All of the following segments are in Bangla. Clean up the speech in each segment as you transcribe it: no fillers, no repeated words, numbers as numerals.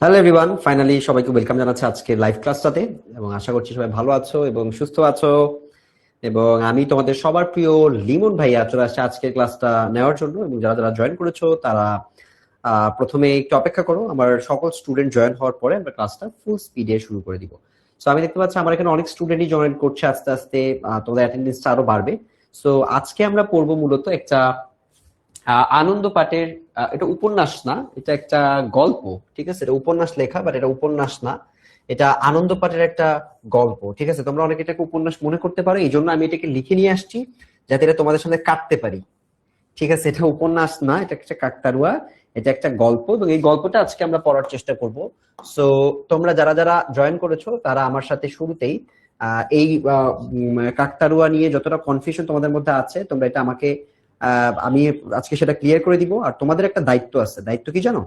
হ্যালো এভরিওয়ান, ফাইনালি সবাইকে ওয়েলকাম জানাচ্ছি আজকে লাইভ ক্লাসটাতে। এবং আশা করছি সবাই ভালো আছো এবং সুস্থ আছো। এবং আমি তোমাদের সবার প্রিয় লিমন ভাইয়া চলে আসছে আজকের ক্লাসটা নেওয়ার জন্য। এবং যারা যারা জয়েন করেছো তারা প্রথমে একটু অপেক্ষা করো, আমার সকল স্টুডেন্ট জয়েন হওয়ার পরে আমরা ক্লাসটা ফুল স্পিডে শুরু করে দিব। সো আমি দেখতে পাচ্ছি আমার এখানে অনেক স্টুডেন্টই জয়েন করছে, আস্তে আস্তে তোমাদের অ্যাটেন্ডেন্সটা আরো বাড়বে। সো আজকে আমরা পড়বো মূলত একটা আনন্দ পাঠের, এটা উপন্যাস না, এটা একটা গল্প। ঠিক আছে, এটা উপন্যাস লেখা, বাট এটা উপন্যাস না, এটা আনন্দ পাঠের একটা গল্প। ঠিক আছে, তোমরা অনেকে এটাকে উপন্যাস মনে করতে পারো, এই জন্য আমি এটাকে লিখে নিয়ে আসছি যাতে এটা তোমাদের সাথে কাটতে পারি। ঠিক আছে, এটা উপন্যাস না, এটা একটা কাকতারুয়া, এটা একটা গল্প। এবং এই গল্পটা আজকে আমরা পড়ার চেষ্টা করব। সো তোমরা যারা যারা জয়েন করেছো তারা আমার সাথে শুরুতেই এই কাকতারুয়া নিয়ে যতটা কনফিউশন তোমাদের মধ্যে আছে, তোমরা এটা আমাকে আমি আজকে সেটা ক্লিয়ার করে দিব। আর তোমাদের একটা দায়িত্ব আছে। দায়িত্ব কি জানো?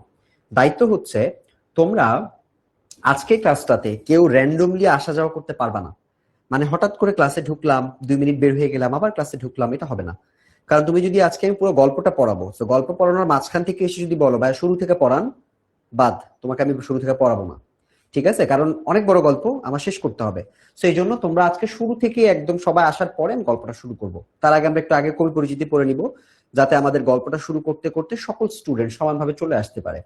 দায়িত্ব হচ্ছে তোমরা আজকে ক্লাসটাতে কেউ র্যান্ডমলি আসা যাওয়া করতে পারবা না। মানে হঠাৎ করে ক্লাসে ঢুকলাম, 2 মিনিট বের হয়ে গেলাম, আবার ক্লাসে ঢুকলাম, এটা হবে না। কারণ তুমি যদি আজকে আমি পুরো গল্পটা পড়াবো, তো গল্প পড়ানোর মাঝখান থেকে এসে যদি বলো ভাই শুরু থেকে পড়ান, বাদ, তোমাকে আমি শুরু থেকে পড়াবো না। ঠিক আছে, কারণ অনেক বড় গল্প আমার শেষ করতে হবে। তো এই জন্য তোমরা আজকে শুরু থেকে একদম সবাই আসার পরে আমি গল্পটা শুরু করব। তার আগে আমরা একটু আগে কবি পরিচিতি পড়ে নিব, যাতে আমাদের গল্পটা শুরু করতে করতে সকল স্টুডেন্ট সমানভাবে চলে আসতে পারে।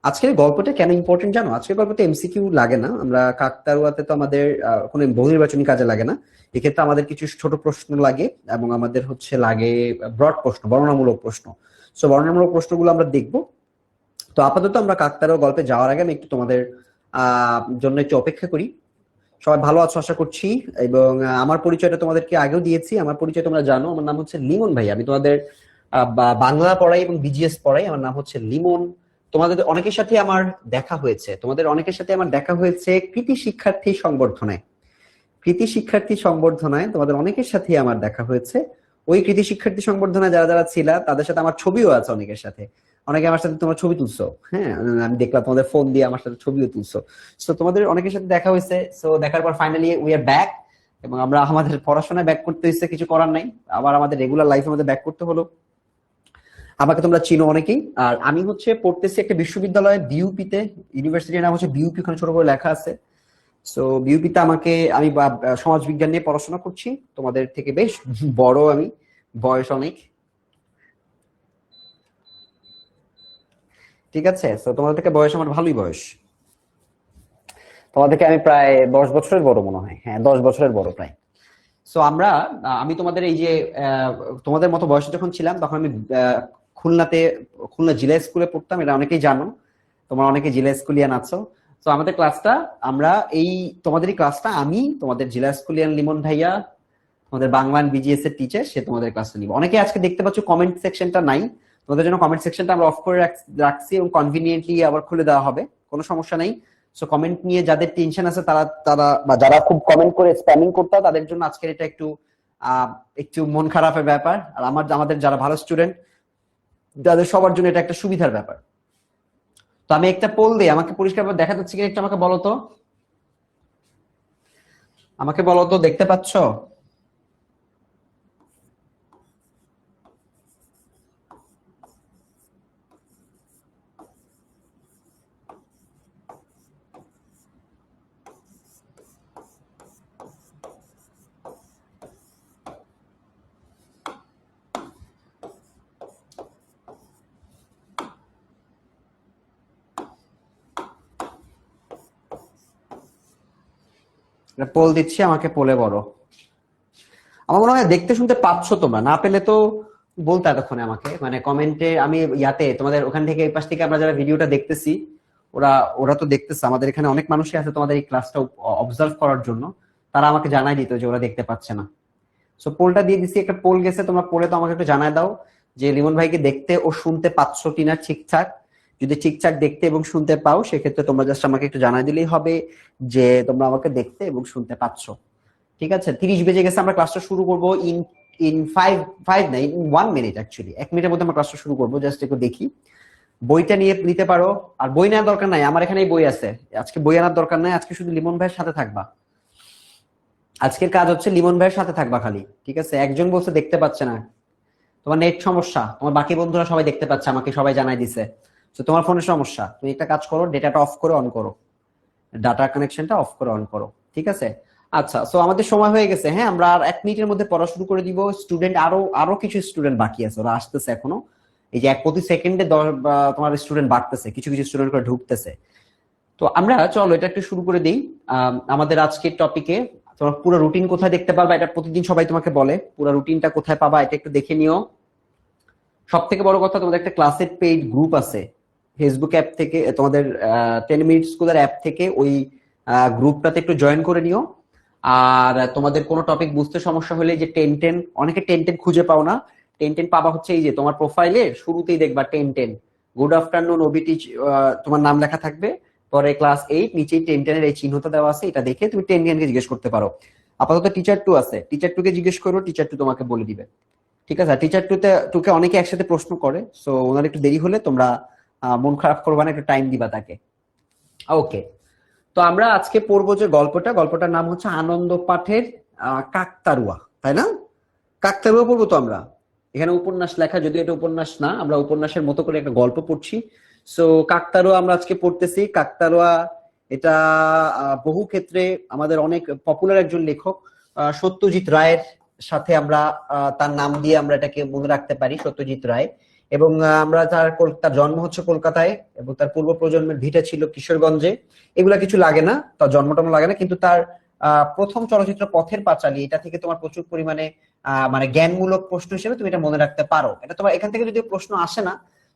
আজকের গল্পটা কেন ইম্পর্টেন্ট জানো? আজকের গল্পটা এমসিকিউ লাগে না, আমরা কাকতারুয়াতে তো আমাদের কোনো বহু নির্বাচনী কাজে লাগে না। এক্ষেত্রে আমাদের কিছু ছোট প্রশ্ন লাগে এবং আমাদের লাগে ব্রড প্রশ্ন, বর্ণনামূলক প্রশ্ন। সো বর্ণনামূলক প্রশ্নগুলো আমরা দেখবো। তো আপাতত আমরা কাকতারুয়া গল্পে যাওয়ার আগে আমি একটু তোমাদের জন্য একটু অপেক্ষা করি। সবাই ভালো আছো আশা করছি। এবং আমার পরিচয়টা তোমাদেরকে আগেও দিয়েছি, আমার পরিচয় তোমরা জানো, আমার নাম হচ্ছে লিমন ভাই। আমি তোমাদের বাংলা পড়াই এবং বিজিএস পড়াই, আমার নাম হচ্ছে লিমন। তোমাদের অনেকের সাথে আমার দেখা হয়েছে, কৃতি শিক্ষার্থী সংবর্ধনায়। কৃতি শিক্ষার্থী সংবর্ধনায় তোমাদের অনেকের সাথে আমার দেখা হয়েছে। ওই কৃতি শিক্ষার্থী সংবর্ধনায় যারা যারা ছিল তাদের সাথে আমার ছবিও আছে অনেকের সাথে। অনেকে আমার সাথে তোমার ছবি তুলছো, হ্যাঁ আমি দেখলাম তোমাদের ফোন দিয়ে আমার সাথে ছবিও তুলছো। সো তোমাদের অনেকের সাথে দেখা হয়েছে। সো দেখার পর ফাইনালি উই আর ব্যাক। এবং আমরা আমাদের পড়াশোনায় ব্যাক করতে হয়েছে, কিছু করার নাই, আবার আমাদের রেগুলার লাইফে আমাদের ব্যাক করতে হলো। আমাকে তোমরা চিনো অনেকেই। আর আমি পড়তেছি একটা বিশ্ববিদ্যালয়ে, বিইউপিতে, ইউনিভার্সিটির নাম হচ্ছে বিইউপি, ওখানে ছোট করে লেখা আছে। সো বিউপিতে আমি সমাজ বিজ্ঞান নিয়ে পড়াশোনা করছি, তোমাদের থেকে বেশ বড় আমি, বয়স অনেক। ঠিক আছে, তো তোমাদের থেকে বয়স আমার ভালোই বয়স, তোমাদের থেকে আমি প্রায় 10 বছরের বড় মনে হয়, হ্যাঁ 10 বছরের বড় প্রায়। সো আমি তোমাদের এই যে তোমাদের মতো বয়সে যখন ছিলাম তখন আমি খুলনাতে, খুলনা জিলা স্কুলে পড়তাম, এটা অনেকেই জানো, তোমরা অনেকে জিলা স্কুলিয়ান আছো। তো আমাদের ক্লাসটা আমরা এই তোমাদেরই ক্লাসটা আমি তোমাদের জিলা স্কুলিয়ান লিমন ভাইয়া, তোমাদের বাংলা বিজিএস এর টিচার, সে তোমাদের ক্লাসটা নিব। অনেকে আজকে দেখতে পাচ্ছ কমেন্ট সেকশনটা নাই, তোমাদের জন্য কমেন্ট সেকশনটা আমরা অফ করে রাখছি এবং কনভিনিয়েন্টলি আবার খুলে দেওয়া হবে, কোনো সমস্যা নেই। সো কমেন্ট নিয়ে যাদের টেনশন আছে তারা তারা বা যারা খুব কমেন্ট করে স্প্যামিং করতে, তাদের জন্য আজকের এটা একটু মন খারাপের ব্যাপার। আর আমাদের যারা ভালো স্টুডেন্ট যাদের সবার জন্য এটা একটা সুবিধার ব্যাপার। তো আমি একটা পোল দিই, আমাকে পরিষ্কারভাবে দেখা যাচ্ছে কিনা একটু আমাকে বলো তো, দেখতে পাচ্ছ? পোল দিচ্ছি, আমাকে পোলে বলো। আমার মনে হয় দেখতে শুনতে পাচ্ছ তোমরা, না পেলে তো বলতে এতক্ষণে আমাকে, মানে কমেন্টে। আমি তোমাদের ওখান থেকে এই পাশ থেকে আমরা যারা ভিডিওটা দেখতেছি, ওরা ওরা তো দেখতেছে, আমাদের এখানে অনেক মানুষই আছে তোমাদের এই ক্লাসটা অবজার্ভ করার জন্য, তারা আমাকে জানাই দিত যে ওরা দেখতে পাচ্ছে না। সো পোলটা দিয়ে দিচ্ছি, একটা পোল গেছে, তোমরা পড়ে তো আমাকে একটু জানায় দাও যে লিমন ভাইকে দেখতে ও শুনতে পাচ্ছ কিনা ঠিকঠাক। যদি ঠিকঠাক দেখতে এবং শুনতে পাও, সেক্ষেত্রে তোমরা জাস্ট আমাকে একটু জানাই দিলেই হবে যে তোমরা আমাকে দেখতে এবং শুনতে পাচ্ছ। ঠিক আছে, 30 বেজে গেছে, আমরা ক্লাসটা শুরু করবো ইন ইন ফাইভ ফাইভ না, ইন 1 মিনিট, অ্যাকচুয়ালি 1 মিনিটের মধ্যে আমরা ক্লাসটা শুরু করবো। জাস্ট একটু দেখি, বইটা নিয়ে নিতে পারো। আর বই নেওয়ার দরকার নাই, আমার এখানে বই আছে, আজকে বই আনার দরকার নাই, আজকে শুধু লিমন ভাইয়ের সাথে থাকবা। আজকের কাজ হচ্ছে লিমন ভাইয়ের সাথে থাকবা খালি। ঠিক আছে, একজন বলছে দেখতে পাচ্ছে না, তোমার নেট সমস্যা, তোমার বাকি বন্ধুরা সবাই দেখতে পাচ্ছে, আমাকে সবাই জানাই দিছে। তো তোমার ফোনের সমস্যা, তুমি একটা কাজ করো, ডেটাটা অফ করে অন করো, ডাটা কানেকশনটা অফ করে অন করো, ঠিক আছে? আচ্ছা, সো আমাদের সময় হয়ে গেছে। হ্যাঁ, আমরা আর 1 মিনিটের মধ্যে পড়া শুরু করে দিব। স্টুডেন্ট আরো আরো কিছু স্টুডেন্ট বাকি আছে, ওরা আসতেছে এখনো। এই যে প্রতি সেকেন্ডে তোমার স্টুডেন্ট বাড়তেছে, কিছু কিছু স্টুডেন্ট করে ঢুকতেছে। তো আমরা চলো এটা একটু শুরু করে দিই। আমাদের আজকের টপিকে তোমার পুরো রুটিন কোথায় দেখতে পারবা, এটা প্রতিদিন সবাই তোমাকে বলে, পুরো রুটিনটা কোথায় পাবা এটা একটু দেখে নিও। সব থেকে বড় কথা, তোমাদের একটা ক্লাসের পেইড গ্রুপ আছে ফেসবুক অ্যাপ থেকে, তোমাদের 10 মিনিট স্কুলের অ্যাপ থেকে ওই গ্রুপটাতে একটু জয়েন করে নিও। আর তোমাদের কোনো টপিক বুঝতে সমস্যা হলে, যে 10-10, অনেকে 10-10 খুঁজে পাও না, 10-10 পাবা হচ্ছে এই যে তোমার প্রোফাইলের শুরুতেই দেখবা 10-10, গুড আফটারনুন ওবিটি তোমার নাম লেখা থাকবে, পরে ক্লাস 8, নিচেই 10-10 এর এই চিহ্নটা দেওয়া আছে, এটা দেখে তুমি 10-10 কে জিজ্ঞেস করতে পারো। আপাতত টিচার 2 আছে, টিচার 2 কে জিজ্ঞেস করো, টিচার 2 তোমাকে বলে দিবে, ঠিক আছে? টিচার 2 কে অনেকে একসাথে প্রশ্ন করে, সো ওনার একটু দেরি হলে তোমরা মন খারাপ করবা না, একটু টাইম দিবা তাকে। ওকে, তো আমরা আজকে পড়বো যে গল্পটার নাম হচ্ছে আনন্দ পাঠের কাকতারুয়া, তাই না? কাকতারুয়া পড়বো তো আমরা। এখানে উপন্যাস লেখা, যদিও এটা উপন্যাস না, আমরা উপন্যাসের মতো করে একটা গল্প পড়ছি। সো কাকতারুয়া আমরা আজকে পড়তেছি। কাকতারুয়া এটা বহু ক্ষেত্রে আমাদের অনেক পপুলার একজন লেখক সত্যজিৎ রায়ের সাথে আমরা তার নাম দিয়ে আমরা এটাকে মনে রাখতে পারি, সত্যজিৎ রায়। এবং আমরা তার জন্ম হচ্ছে কলকাতায়, এবং তার পূর্ব প্রজন্মের ভিটা ছিল কিশোরগঞ্জে। এগুলা কিছু লাগে না, তার জন্মটম লাগে না, কিন্তু তার প্রথম চলচ্চিত্র পথের পাঁচালী, এটা থেকে তোমার প্রচুর পরিমাণে মানে জ্ঞানমূলক প্রশ্ন হিসেবে তুমি এটা মনে রাখতে পারো। এটা তোমার এখান থেকে যদি প্রশ্ন আসে না,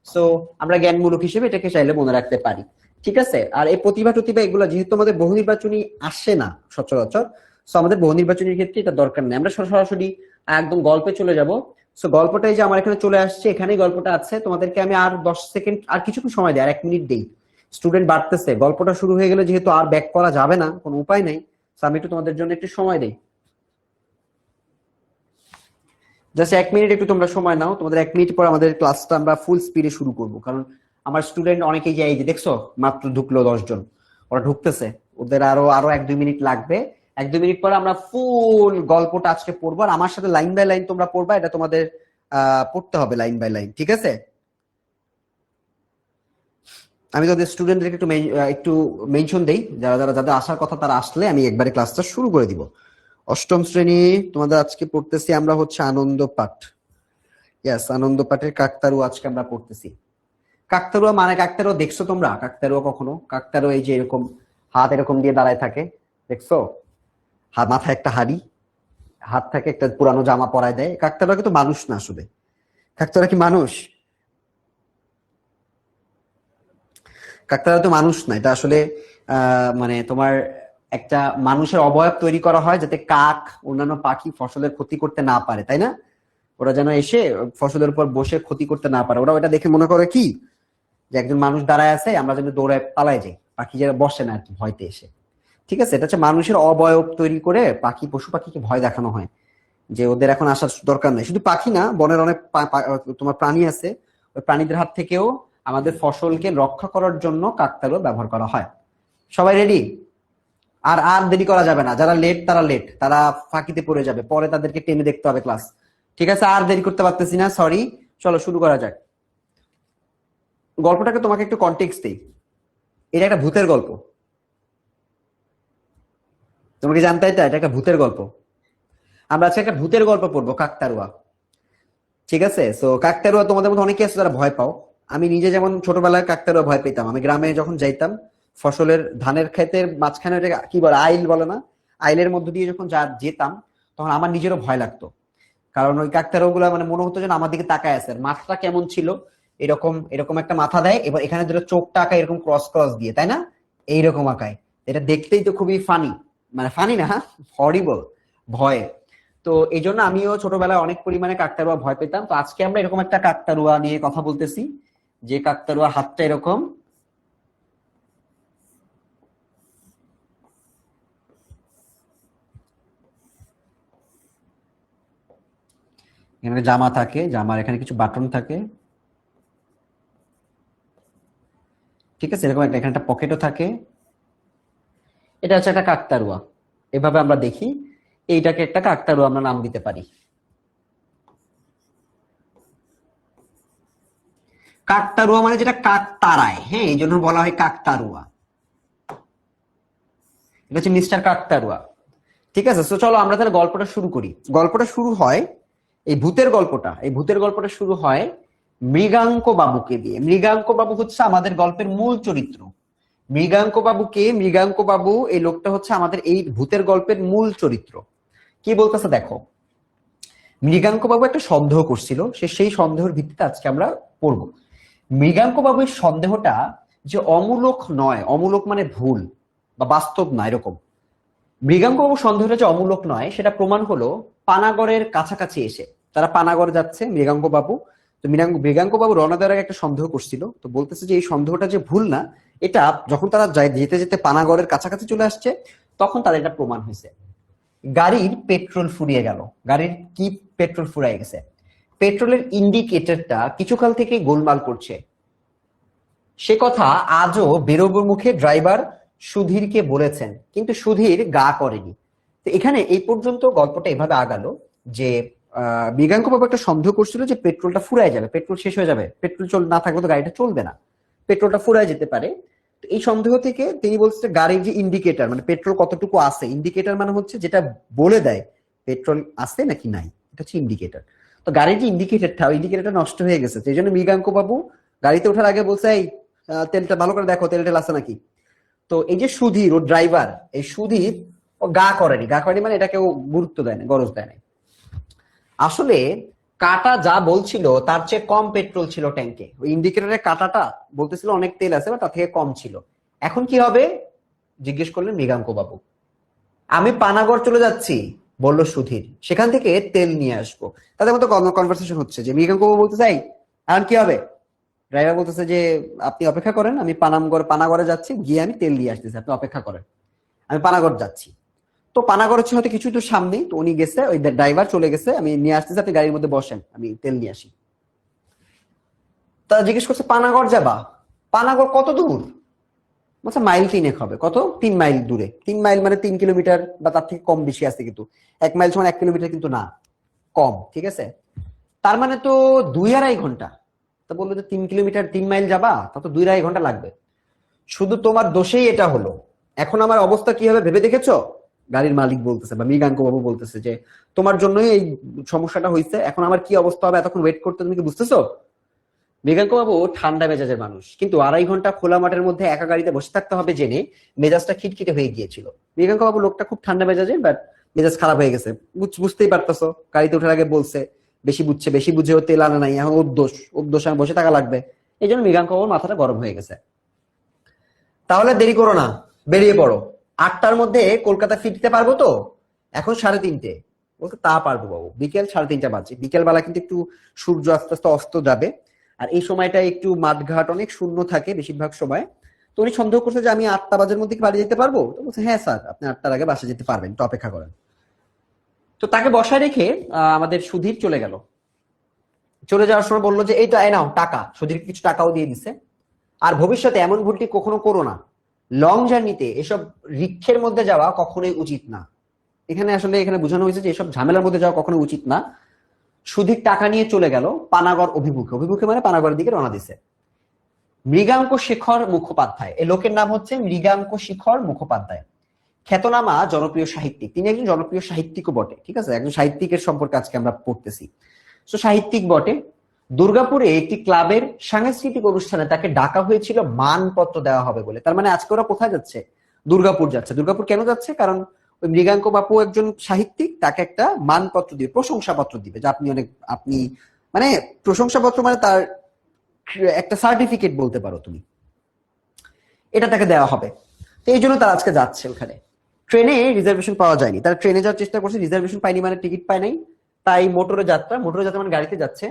সো আমরা জ্ঞানমূলক হিসেবে এটাকে চাইলে মনে রাখতে পারি, ঠিক আছে? আর এই প্রতিভা টতিভা এগুলো যেহেতু আমাদের বহু নির্বাচনী আসে না সচরাচর, সো আমাদের বহু নির্বাচনের ক্ষেত্রে এটা দরকার নেই, আমরা সরাসরি একদম গল্পে চলে যাব। সো গল্পটাই যে আমার এখানে চলে আসছে, এখানেই গল্পটা আছে। তোমাদেরকে আমি আর 10 সেকেন্ড, আর কিছুক্ষণ সময় দিই, আর 1 মিনিট দেই। স্টুডেন্ট বাড়তেছে, গল্পটা শুরু হয়ে গেলে যেহেতু আর ব্যাক করা যাবে না, কোনো উপায় নাই, সো আমি একটু তোমাদের জন্য একটু সময় দেই। জাস্ট 1 মিনিট একটু তোমরা সময় নাও, তোমাদের 1 মিনিট পর আমাদের ক্লাসটা আমরা ফুল স্পিডে শুরু করব, কারণ আমার স্টুডেন্ট অনেকেই যে এই যে দেখছো মাত্র ঢুকলো 10 জন, ওরা ঢুকতেছে, ওদের আরো আরো 1-2 মিনিট লাগবে। 1-2 মিনিট পরে আমরা ফুল গল্পটা আজকে পড়বো, আর আমার সাথে লাইন বাই লাইন তোমরা পড়বা, এটা তোমাদের পড়তে হবে লাইন বাই লাইন, ঠিক আছে? আমি তোদের স্টুডেন্টদেরকে একটু মেনশন দেই, যাদের আসার কথা তারা আসলে আমি একবারে ক্লাসটা শুরু করে দিব। অষ্টম শ্রেণী তোমাদের আজকে পড়তেছি আমরা হচ্ছে আনন্দ পাঠ। ইয়েস, আনন্দ পাঠের কাকতারুয়া আজকে আমরা পড়তেছি। কাকতারুয়া মানে, কাকতারুয়া দেখছো তোমরা? কাকতারুয়া কখনো? কাকতারুয়া এই যে এরকম হাত এরকম দিয়ে দাঁড়ায় থাকে, দেখছো? হাত, মাথায় একটা হাড়ি, হাত থাকে, একটা পুরানো জামা পরায় দেয়। কাকতারুয়া কিন্তু মানুষ না আসলে। কাকতারুয়া কি মানুষ? কাকতারুয়া তো মানুষ না, এটা আসলে মানে তোমার একটা মানুষের অবয়ব তৈরি করা হয় যাতে কাক অন্যান্য পাখি ফসলের ক্ষতি করতে না পারে, তাই না? ওরা যেন এসে ফসলের উপর বসে ক্ষতি করতে না পারে। ওরা ওটা দেখে মনে করে কি, যে একজন মানুষ দাঁড়ায় আছে, আমরা যেন দৌড়ায় পালাই যাই, পাখি যারা বসে না আর কি ভয়তে এসে, ঠিক আছে? এটা হচ্ছে মানুষের অবয়ব তৈরি করে পশু পাখিকে ভয় দেখানো হয়, যে ওদের এখন আসার দরকার নেই। শুধু পাখি না, বনের অনেক তোমার প্রাণী আছে, ওই প্রাণীদের হাত থেকেও আমাদের ফসলকে রক্ষা করার জন্য কাকতারুয়া ব্যবহার করা হয়। সবাই রেডি? আর আর দেরি করা যাবে না, যারা লেট তারা লেট, তারা ফাঁকিতে পড়ে যাবে, পরে তাদেরকে টেনে দেখতে হবে ক্লাস, ঠিক আছে? আর দেরি করতে পারতেছি না, সরি। চলো শুরু করা যাক। গল্পটাকে তোমাকে একটু কনটেক্সট দেই। এটা একটা ভূতের গল্প, তোমাকে জানতে এটা এটা একটা ভূতের গল্প। আমরা আজকে একটা ভূতের গল্প পড়বো, কাকতারুয়া, ঠিক আছে? সো কাকতারুয়া তোমাদের মধ্যে অনেকে আছে যারা ভয় পাও। আমি নিজে যেমন ছোটবেলায় কাকতারুয়া ভয় পেতাম। আমি গ্রামে যখন যাইতাম, ফসলের ধানের ক্ষেতের মাঝখানে কি বলে, আইল বলে না, আইলের মধ্য দিয়ে যখন যেতাম, তখন আমার নিজেরও ভয় লাগতো। কারণ ওই কাকতারুয়া গুলা মানে মনে হতো যেন আমার দিকে তাকায় আছে। আর মাথাটা কেমন ছিল, এরকম এরকম একটা মাথা দেয়, এবার এখানে দুটো চোখটা আঁকায় এরকম ক্রস ক্রস দিয়ে, তাই না? এইরকম আঁকায়। এটা দেখতেই তো খুবই ফানি, মানে ফানি না, হরিবল, ভয়। তো এই জন্য আমিও ছোটবেলায় অনেক পরিমাণে কাকতারুয়া ভয় পেতাম। তো আজকে আমরা এরকম একটা কাকতারুয়া নিয়ে কথা বলতেছি, যে কাকতারুয়া হাতটা এরকম, এখানে জামা থাকে, জামার এখানে কিছু বাটন থাকে, ঠিক আছে? এরকম একটা এখানে একটা পকেটও থাকে। এটা হচ্ছে একটা কাকতারুয়া, এভাবে আমরা দেখি। এইটাকে একটা কাকতারুয়া আমরা নাম দিতে পারি। কাকতাড়ুয়া মানে যেটা কাক তাড়ায়, হ্যাঁ, এই জন্য বলা হয় কাকতাড়ুয়া। এটা হচ্ছে মিস্টার কাকতাড়ুয়া। ঠিক আছে, তো চলো আমরা তাহলে গল্পটা শুরু করি। গল্পটা শুরু হয়, এই ভূতের গল্পটা শুরু হয় মৃগাঙ্ক বাবুকে দিয়ে। মৃগাঙ্ক বাবু হচ্ছে আমাদের গল্পের মূল চরিত্র। মৃগাঙ্ক বাবু এই লোকটা হচ্ছে আমাদের এই ভূতের গল্পের মূল চরিত্র। কি বলতেছে দেখো, মৃগাঙ্ক বাবু একটা সন্দেহ করছিল, সেই সন্দেহের ভিত্তিতে আজকে আমরা পড়বো। মৃগাঙ্ক বাবুর সন্দেহটা যে অমূলক নয়, অমূলক মানে ভুল বা বাস্তব না এরকম। মৃগাঙ্ক বাবু সন্দেহটা যে অমূলক নয় সেটা প্রমাণ হলো পানাগড়ের কাছাকাছি এসে। তারা পানাগড় যাচ্ছে মৃগাঙ্ক বাবু, তো মৃগাঙ্ক বাবু রওনা দেওয়ার আগে একটা সন্দেহ করছিল, তো বলতেছে যে এই সন্দেহটা যে ভুল না, এটা যখন তারা যেতে যেতে পানাগড়ের কাছাকাছি চলে আসছে তখন তাদের এটা প্রমাণ হয়েছে। গাড়ির পেট্রোল ফুরিয়ে গেল। গাড়ির কি পেট্রোল ফুরিয়ে গেছে, পেট্রোলের ইন্ডিকেটরটা কিছুকাল থেকে গোলমাল করছে। সে কথা আজও বেরোবর মুখে ড্রাইভার সুধীরকে বলেছেন, কিন্তু সুধীর গা করেনি। তো এখানে এই পর্যন্ত গল্পটা এভাবে আগালো যে মৃগাঙ্ক বাবু একটা সন্দেহ করছিল যে পেট্রোলটা ফুরায় যাবে, পেট্রোল শেষ হয়ে যাবে, পেট্রোল না থাকলে তো গাড়িটা চলবে না, পেট্রোলটা ফুরায় যেতে পারে। তো এই সন্দেহ থেকে তিনি বলছে গাড়ির যে ইন্ডিকেটর, মানে পেট্রোল কতটুকু আছে, ইন্ডিকেটর মানে হচ্ছে যেটা বলে দেয় পেট্রোল আছে নাকি নাই, এটা হচ্ছে ইন্ডিকেটর। তো গাড়ির যে ইন্ডিকেটরটা নষ্ট হয়ে গেছে, সেই জন্য মৃগাঙ্ক বাবু গাড়িতে ওঠার আগে বলছে এই তেলটা ভালো করে দেখো, তেল টেল আছে নাকি। তো এই যে সুধীর ও ড্রাইভার, এই সুধীর ও গা করেনি মানে এটা কেউ গুরুত্ব দেয় না, গরজ দেয় না। আসলে কাটা যা বলছিল তার চেয়ে কম পেট্রোল ছিল ট্যাঙ্কে। ওই ইন্ডিকেটরের কাটাটা বলতেছিল অনেক তেল আছে, বা তার থেকে কম ছিল। এখন কি হবে জিজ্ঞেস করলেন মৃগাঙ্ক বাবু। আমি পানাগড় চলে যাচ্ছি, বলল সুধীর, সেখান থেকে তেল নিয়ে আসবো। তাদের মতো কনভারসেশন হচ্ছে যে মৃগাঙ্ক বাবু বলতে চাই এখন কি হবে, ড্রাইভার বলতেছে যে আপনি অপেক্ষা করেন, আমি পানাগড়ে যাচ্ছি, গিয়ে আমি তেল দিয়ে আসতেছি, আপনি অপেক্ষা করেন, আমি পানাগড় যাচ্ছি। তো পানাগড় হচ্ছে হয়তো কিছু তো সামনেই, তো উনি গেছে, ওই ড্রাইভার চলে গেছে, আমি নিয়ে আসতেছি, আপনি গাড়ির মধ্যে বসেন, আমি তেল নিয়ে আসি। তা জিজ্ঞেস করছে পানাগড় যাবা, পানাগড় কত দূর, আচ্ছা মাইল 3 হবে, কত 3 মাইল দূরে। 3 মাইল মানে 3 কিলোমিটার বা তার থেকে কম বেশি আছে, কিন্তু 1 মাইল সমান 1 কিলোমিটার কিন্তু না, কম, ঠিক আছে। তার মানে তো 2-2.5 ঘন্টা। তা বললো যে 3 কিলোমিটার 3 মাইল যাবা, তা তো 2-2.5 ঘন্টা লাগবে। শুধু তোমার দোষেই এটা হলো, এখন আমার অবস্থা কি হবে ভেবে দেখেছো, গাড়ির মালিক বলতেছে বা মৃগাঙ্ক বাবু বলতেছে যে তোমার জন্যই এই সমস্যাটা হয়েছে, এখন আমার কি অবস্থা হবে, এতক্ষণ ওয়েট করতে তুমি কি বুঝতেছো। মৃগাঙ্ক বাবু ঠান্ডা মেজাজের মানুষ, কিন্তু 2.5 ঘন্টা খোলা মাঠের মধ্যে একা গাড়িতে বসে থাকতে হবে জেনে মেজাজটা খিটখিটে হয়ে গিয়েছিল। মৃগাঙ্ক বাবু লোকটা খুব ঠান্ডা মেজাজের, বাট মেজাজ খারাপ হয়ে গেছে, বুঝতেই পারতেছো, গাড়িতে ওঠার আগে বলছে বেশি বুঝেও তেল আনা নাই, এখন ওর দোষ আমি বসে থাকা লাগবে। এই জন্য মৃগাঙ্ক বাবুর মাথাটা গরম হয়ে গেছে। তাহলে দেরি করো না, বেরিয়ে পড়ো, 8টার মধ্যে কলকাতা ফিরতে পারবো তো, এখন 3:30। বলতে তা পারবো বাবু, বিকেল 3:30 বাজে, বিকেল বেলা কিন্তু একটু সূর্য আস্তে আস্তে অস্ত যাবে, আর এই সময়টা একটু মাঠঘাট অনেক শূন্য থাকে বেশিরভাগ সময়। তো উনি সন্দেহ করছে যে আমি 8টা বাজের মধ্যে কি বাড়ি যেতে পারবো, তো বলছে হ্যাঁ স্যার, আপনি 8টার আগে বাসা যেতে পারবেন, তো অপেক্ষা করেন। তো তাকে বসায় রেখে আমাদের সুধীর চলে গেল। চলে যাওয়ার সময় বললো যে এইটা এ নাও টাকা, সুধীর কিছু টাকাও দিয়ে দিছে। আর ভবিষ্যতে এমন ভুলটি কখনো করো না, লং জার্নিতে এসব রিক্ষের মধ্যে যাওয়া কখনোই উচিত না। এখানে বোঝানো হয়েছে যে এসব ঝামেলার মধ্যে যাওয়া কখনো উচিত না। সুধীর টাকা নিয়ে চলে গেল পানাগড় অভিমুখে মানে পানাগড়ের দিকে রওনা দিছে। মৃগাঙ্ক শেখর মুখোপাধ্যায়, এই লোকের নাম হচ্ছে মৃগাঙ্ক শেখর মুখোপাধ্যায়, খ্যাতনামা জনপ্রিয় সাহিত্যিক। তিনি একজন জনপ্রিয় সাহিত্যিকও বটে, ঠিক আছে, একজন সাহিত্যিকের সম্পর্কে আজকে আমরা পড়তেছি। তো সাহিত্যিক বটে। দুর্গাপুরে একটি ক্লাবের সাংস্কৃতিক অনুষ্ঠানে তাকে ডাকা হয়েছিল মানপত্র দেওয়া হবে বলে। তার মানে আজকে ওরা কোথায় যাচ্ছে, দুর্গাপুর যাচ্ছে। দুর্গাপুর কেন যাচ্ছে, কারণ ওই মৃগাঙ্ক বাপু একজন সাহিত্যিক, তাকে একটা মানপত্র দিবে, প্রশংসাপত্র দিবে, যে আপনি মানে প্রশংসাপত্র মানে তার একটা সার্টিফিকেট বলতে পারো তুমি, এটা তাকে দেওয়া হবে। তো এই জন্য তারা আজকে যাচ্ছে ওখানে। ট্রেনে রিজার্ভেশন পাওয়া যায়নি, তারা ট্রেনে যাওয়ার চেষ্টা করছে, রিজার্ভেশন পায়নি মানে টিকিট পায় নাই, তাই মোটরে যাত্রা মানে গাড়িতে যাচ্ছে।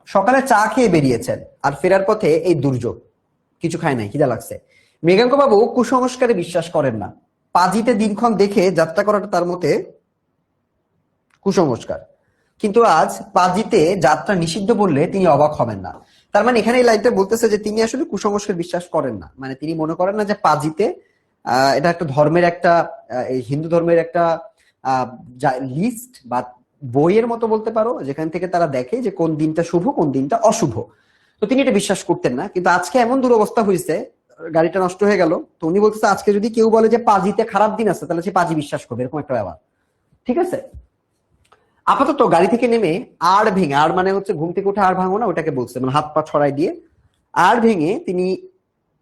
সকালে চা খেয়ে বেরিয়েছেন, আর ফেরার পথে এই দুর্যোগ, কিছু খায় নাই, খিদা লাগছে। মৃগাঙ্ক বাবু কুসংস্কারে বিশ্বাস করেন না, পাজিতে দিনক্ষণ দেখে যাত্রা করাটা তার মতে কুসংস্কার, কিন্তু আজ পাজিতে যাত্রা নিষিদ্ধ বললে তিনি অবাক হবেন না। তার মানে এখানে এই লাইনটা বলতেছে যে তিনি আসলে কুসংস্কার বিশ্বাস করেন না, মানে তিনি মনে করেন না যে পাজিতে এটা একটা ধর্মের একটা এই হিন্দু ধর্মের একটা লিস্ট বা বইয়ের মতো বলতে পারো, যেখান থেকে তারা দেখে যে কোন দিনটা শুভ কোন দিনটা অশুভ। তো তিনি এটা বিশ্বাস করতেন না, কিন্তু আজকে এমন দুরবস্থা হয়েছে, গাড়িটা নষ্ট হয়ে গেল, তো উনি বলতেছে আজকে যদি কেউ বলে যে পাজিতে খারাপ দিন আছে, তাহলে সে পাজি বিশ্বাস করবে, এরকম একটা ব্যাপার। ঠিক আছে, আপাতত গাড়ি থেকে নেমে আড় ভেঙে, আড় মানে হচ্ছে ঘুম থেকে উঠে আড় ভাঙো না, ওটাকে বলছে, মানে হাত পা ছড়াই দিয়ে আড় ভেঙে তিনি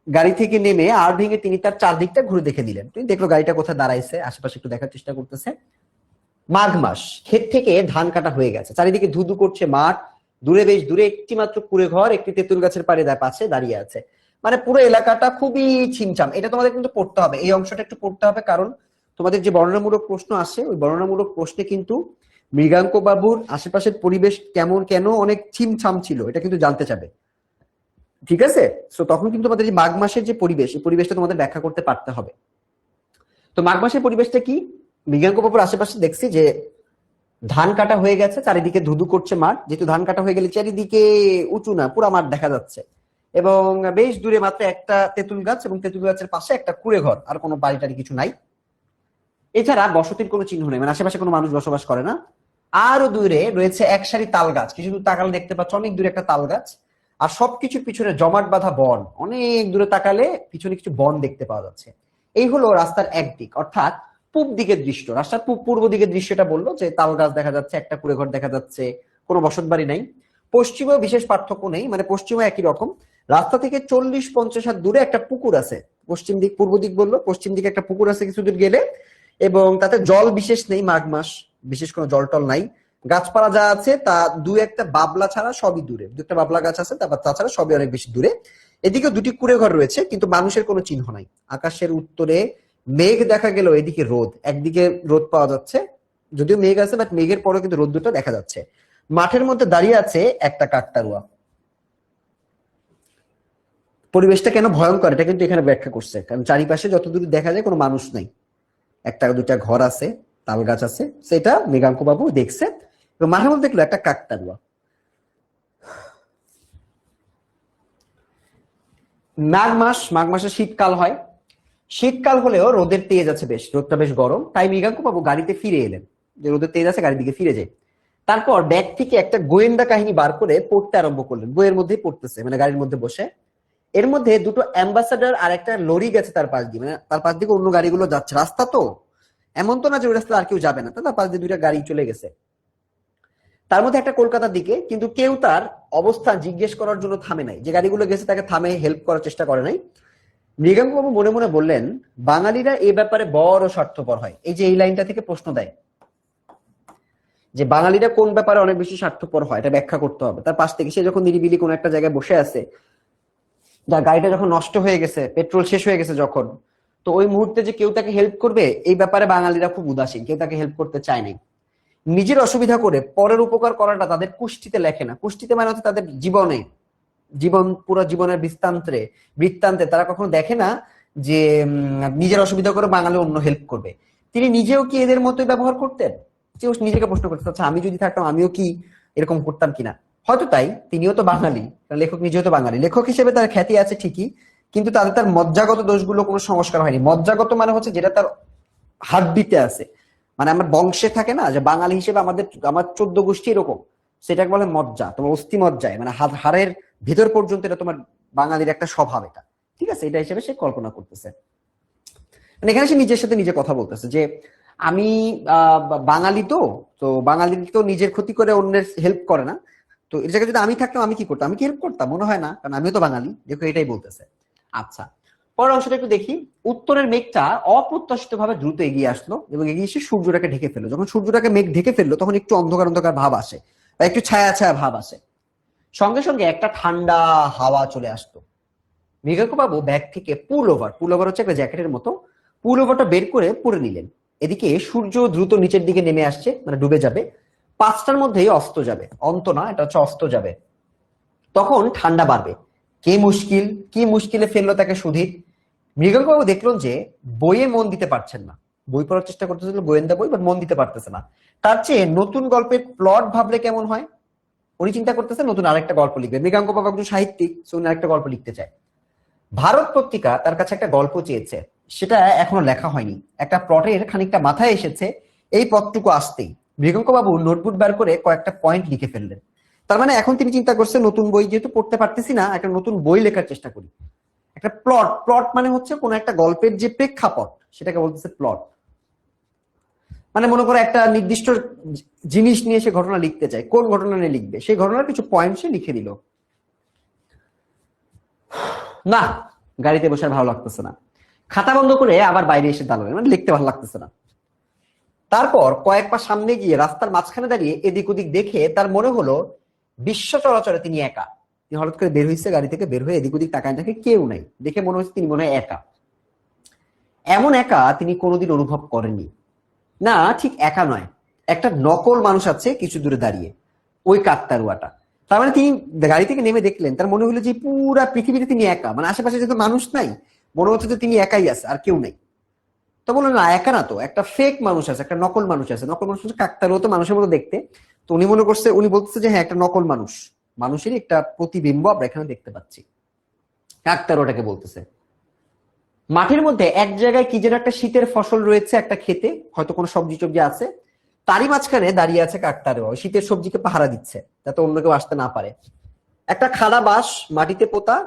গাড়ি থেকে নেমে আড় ভেঙে তিনি তার চারদিকটা ঘুরে দেখে দিলেন। তিনি দেখলো গাড়িটা কোথায় দাঁড়াইছে, আশেপাশে একটু দেখার চেষ্টা করতেছে। মাঘ মাস, ক্ষেত থেকে ধান কাটা হয়ে গেছে, চারিদিকে ধুধু করছে মাঠ, দূরে বেশ দূরে একটি মাত্র কুড়ে ঘর একটি তেঁতুল গাছের পাশে দাঁড়িয়ে আছে। মানে পুরো এলাকাটা খুবই ছিমছাম। এটা তোমাদের কিন্তু পড়তে হবে, এই অংশটা একটু পড়তে হবে, কারণ তোমাদের যে বর্ণনামূলক প্রশ্ন আসে ওই বর্ণনামূলক প্রশ্নে কিন্তু মৃগাঙ্ক বাবুর আশেপাশের পরিবেশ কেমন, কেন অনেক ছিমছাম ছিল, এটা কিন্তু জানতে চাবে। ঠিক আছে, তো তখন কিন্তু তোমাদের যে মাঘ মাসের যে পরিবেশ, এই পরিবেশটা তোমাদের ব্যাখ্যা করতে পারতে হবে। তো মাঘ মাসের পরিবেশটা কি? মৃগাঙ্ক বাবুর আশেপাশে দেখছি যে ধান কাটা হয়ে গেছে, চারিদিকে ধুধু করছে মাঠ, যেহেতু ধান কাটা হয়ে গেলে চারিদিকে উঁচু না, পুরা মাঠ দেখা যাচ্ছে, এবং বেশ দূরে মাত্র একটা তেঁতুল গাছ, এবং তেঁতুল গাছের পাশে একটা কুড়ে ঘর, আর কোনো বাড়ি টাড়ি কিছু নাই। এছাড়া বসতির কোনো চিহ্ন নেই, মানে আশেপাশে কোনো মানুষ বসবাস করে না। আরো দূরে রয়েছে এক সারি তাল গাছ, কিছু দূর তাকালে দেখতে পাচ্ছ অনেক দূরে একটা তাল গাছ, আর সবকিছুর পিছনে জমাট বাঁধা বন, অনেক দূরে তাকালে পিছনে কিছু বন দেখতে পাওয়া যাচ্ছে। এই হলো রাস্তার একদিক, অর্থাৎ পূব দিকের দৃশ্য। রাস্তার পূর্ব দিকের দৃশ্যটা বললো যে তাল গাছ দেখা যাচ্ছে, একটা কুড়ে ঘর দেখা যাচ্ছে, কোনো বসত বাড়ি নাই। পশ্চিমেও বিশেষ পার্থক্য নেই, মানে পশ্চিমে একই রকম। রাস্তা থেকে 40-50 হাত দূরে একটা পুকুর আছে, পশ্চিম দিক পূর্ব দিক বললো, পশ্চিম দিকে একটা পুকুর আছে কিছু দূর গেলে, এবং তাতে জল বিশেষ নেই, মাঘ মাস বিশেষ কোনো জল টল নাই। গাছপালা যা আছে তা দু একটা বাবলা ছাড়া সবই দূরে, দু একটা বাবলা গাছ আছে, তারপর তাছাড়া সবই অনেক বেশি দূরে। এদিকে দুটি কুড়ে ঘর রয়েছে, কিন্তু মানুষের কোনো চিহ্ন নাই। আকাশের উত্তরে মেঘ দেখা গেল, এদিকে রোদ, একদিকে রোদ পাওয়া যাচ্ছে, যদিও মেঘ আছে বাট মেঘের পরে কিন্তু রোদ দুটো দেখা যাচ্ছে। মাঠের মধ্যে দাঁড়িয়ে আছে একটা কাকতাড়ুয়া। পরিবেশটা কেন ভয়ঙ্কর এটা কিন্তু এখানে ব্যাখ্যা করছে, কারণ চারিপাশে যতদূর দেখা যায় কোনো মানুষ নাই, একটা দুইটা ঘর আছে, তাল গাছ আছে, সেটা মৃগাঙ্ক বাবু দেখছে, এবং মাঠের মধ্যে দেখলো একটা কাকতাড়ুয়া। মাঘ মাসে শীতকাল হয়, শীতকাল হলেও রোদের তেজ আছে বেশ, রোদটা বেশ গরম, তাই মৃগাঙ্ক বাবু গাড়িতে ফিরে এলেন, যে রোদের তেজ আছে গাড়ির দিকে ফিরে যায়। তারপর ব্যাগ থেকে একটা গোয়েন্দা কাহিনী বার করে পড়তে আরম্ভ করলেন, বইয়ের মধ্যেই পড়তেছে, মানে গাড়ির মধ্যে বসে। এর মধ্যে দুটো অ্যাম্বাসাডার আর একটা লরি গেছে তার পাশ দিয়ে, মানে তার পাশ দিকে অন্য গাড়িগুলো যাচ্ছে, রাস্তা তো এমন তো না যে ওই রাস্তা আর কেউ যাবে না, তার পাশ দিয়ে দুইটা গাড়ি চলে গেছে। তার মধ্যে একটা কলকাতার দিকে, কিন্তু কেউ তার অবস্থান জিজ্ঞেস করার জন্য থামে নাই, যে গাড়িগুলো গেছে তাকে থামে হেল্প করার চেষ্টা করে নাই। মৃগাঙ্ক বাবু মনে মনে বললেন, বাঙালিরা এই ব্যাপারে বড় স্বার্থপর হয়। এই যে এই লাইনটা থেকে প্রশ্ন দেয় যে বাঙালিরা কোন ব্যাপারে অনেক বেশি স্বার্থপর হয়, এটা ব্যাখ্যা করতে হবে। তার পাশ থেকে সে যখন নিরিবিলি কোন একটা জায়গায় বসে আছে, যা গাড়িটা যখন নষ্ট হয়ে গেছে, পেট্রোল শেষ হয়ে গেছে যখন, তো ওই মুহূর্তে যে কেউ তাকে হেল্প করবে এই ব্যাপারে বাঙালিরা খুব উদাসীন, কেউ তাকে হেল্প করতে চায় নাই। নিজের অসুবিধা করে পরের উপকার করাটা তাদের কুষ্টিতে লেখে না, কুষ্টিতে মানে হচ্ছে তাদের জীবনে, পুরো জীবনের বৃত্তান্তে তারা কখনো দেখে না যে নিজের অসুবিধা করে বাঙালি অন্য হেল্প করবে। তিনি নিজেও কি এদের মতোই ব্যবহার করতেন? নিজেকে প্রশ্ন করতে, আচ্ছা আমি যদি থাকতাম আমিও কি এরকম করতাম কিনা? হয়তো তাই, তিনিও তো বাঙালি, লেখক নিজেও তো বাঙালি, লেখক হিসেবে তার খ্যাতি আছে ঠিকই, কিন্তু তার মজ্জাগত দোষগুলো কোনো সংস্কার হয়নি। মজ্জাগত মানে হচ্ছে যেটা তার হাড্ডিতে আছে, মানে আমার বংশে থাকে না যে বাঙালি হিসেবে আমার 14 গোষ্ঠী এরকম, সেটাকে বলে মজ্জা, তোমার অস্থি মজ্জায়, মানে হাড়ের ভিতর পর্যন্ত এটা তোমার বাঙালির একটা স্বভাব এটা। ঠিক আছে, এটা হিসেবে সে কল্পনা করতেছে। মানে এখানে সে নিজের সাথে নিজে কথা বলতেছে যে আমি বাঙালি, তো তো বাঙালি তো নিজের ক্ষতি করে অন্যের হেল্প করে না, তো এর জায়গায় যদি আমি থাকতাম আমি কি করতাম, আমি কি হেল্প করতাম? মনে হয় না, কারণ আমিও তো বাঙালি। দেখো এটাই বলতেছে। আচ্ছা, পরের অংশটা একটু দেখি। উত্তরের মেঘটা অপ্রত্যাশিত ভাবে দ্রুত এগিয়ে আসলো, এবং এগিয়ে এসে সূর্যটাকে ঢেকে ফেললো। যখন সূর্যটাকে মেঘ ঢেকে ফেললো তখন একটু অন্ধকার অন্ধকার ভাব আসে, বা একটু ছায়া ছায়া ভাব আসে, সঙ্গে সঙ্গে একটা ঠান্ডা হাওয়া চলে আসতো। মৃগাঙ্ক বাবু ব্যাগ থেকে পুল ওভার হচ্ছে একটা জ্যাকেটের মতো, পুল ওভারটা বের করে পরে নিলেন। এদিকে সূর্য দ্রুত নিচের দিকে নেমে আসছে, মানে ডুবে যাবে, 5টার মধ্যেই অস্ত যাবে, অন্ত না, এটা হচ্ছে অস্ত যাবে। তখন ঠান্ডা বাড়বে। কি মুশকিলে ফেললো তাকে সুধীর। মৃগাঙ্ক বাবু দেখলেন যে বইয়ে মন দিতে পারছেন না, বই পড়ার চেষ্টা করতেছিল, গোয়েন্দা বই, বাট মন দিতে পারতেছে না। তার চেয়ে নতুন গল্পের প্লট ভাবলে কেমন হয়। উনি চিন্তা করতেছে নতুন আরেকটা গল্প লিখবে। মৃগাঙ্ক বাবু একজন সাহিত্যিক, উনি আরেকটা গল্প লিখতে চায়। ভারত পত্রিকা তার কাছে একটা গল্প চেয়েছে, সেটা এখনো লেখা হয়নি, একটা প্লটের খানিকটা মাথায় এসেছে, এই পথটুকু আসতেই মৃগাঙ্ক বাবু নোটবুক বার করে কয়েকটা পয়েন্ট লিখে ফেললেন। তার মানে এখন তিনি চিন্তা করছে নতুন বই যেহেতু পড়তে পারতেছি না, একটা নতুন বই লেখার চেষ্টা করি। একটা প্লট, প্লট মানে হচ্ছে কোন একটা গল্পের যে প্রেক্ষাপট সেটাকে বলতেছে প্লট। মানে মনে করো একটা নির্দিষ্ট জিনিস নিয়ে সে ঘটনা লিখতে চায়, কোন ঘটনা নিয়ে লিখবে সেই ঘটনার কিছু পয়েন্ট সে লিখে দিল। না, গাড়িতে বসে ভালো লাগতেছে না, খাতা বন্ধ করে আবার বাইরে এসে দাঁড়ালেন, মানে লিখতে ভালো লাগতেছে না। তারপর কয়েক পা সামনে গিয়ে রাস্তার মাঝখানে দাঁড়িয়ে এদিক ওদিক দেখে তার মনে হলো বিশ্ব চলাচলে তিনি একা। তিনি হঠাৎ করে বের হয়েছে, গাড়ি থেকে বের হয়ে এদিক ওদিক তাকায় দেখে কেউ নাই, দেখে মনে হচ্ছে তিনি মনে হয় একা। এমন একা তিনি কোনোদিন অনুভব করেননি। না, ঠিক একা নয়, একটা নকল মানুষ আছে কিছু দূরে দাঁড়িয়ে, ওই কাকতারুয়াটা। তার মানে তিনি গাড়ি থেকে নেমে দেখলেন, তার মনে হলো যে পুরা পৃথিবীতে তিনি একা, মানে আশেপাশে যেহেতু মানুষ নাই, মনে হচ্ছে যে তিনি একাই আছে আর কেউ নেই। তো বললেন না, একা না তো, একটা ফেক মানুষ আছে, একটা নকল মানুষ আছে। নকল মানুষ হচ্ছে কাকতারুয়া তো মানুষের মতো দেখতে। তো উনি মনে করছে, উনি বলতেছে যে হ্যাঁ, একটা নকল মানুষ, মানুষেরই একটা প্রতিবিম্ব আমরা এখানে দেখতে পাচ্ছি। কাকতারুয়াটাকে বলতেছে মাঠের মধ্যে এক জায়গায় কি যেন একটা শীতের ফসল রয়েছে, একটা খেতে হয়তো কোনো সবজি টবজি আছে, তারই মাঝখানে দাঁড়িয়ে আছে কাকতারুয়া, ওই শীতের সবজিকে পাহারা দিচ্ছে যাতে অন্য কেউ আসতে না পারে। একটা খাড়া বাঁশ মাটিতে পোতা,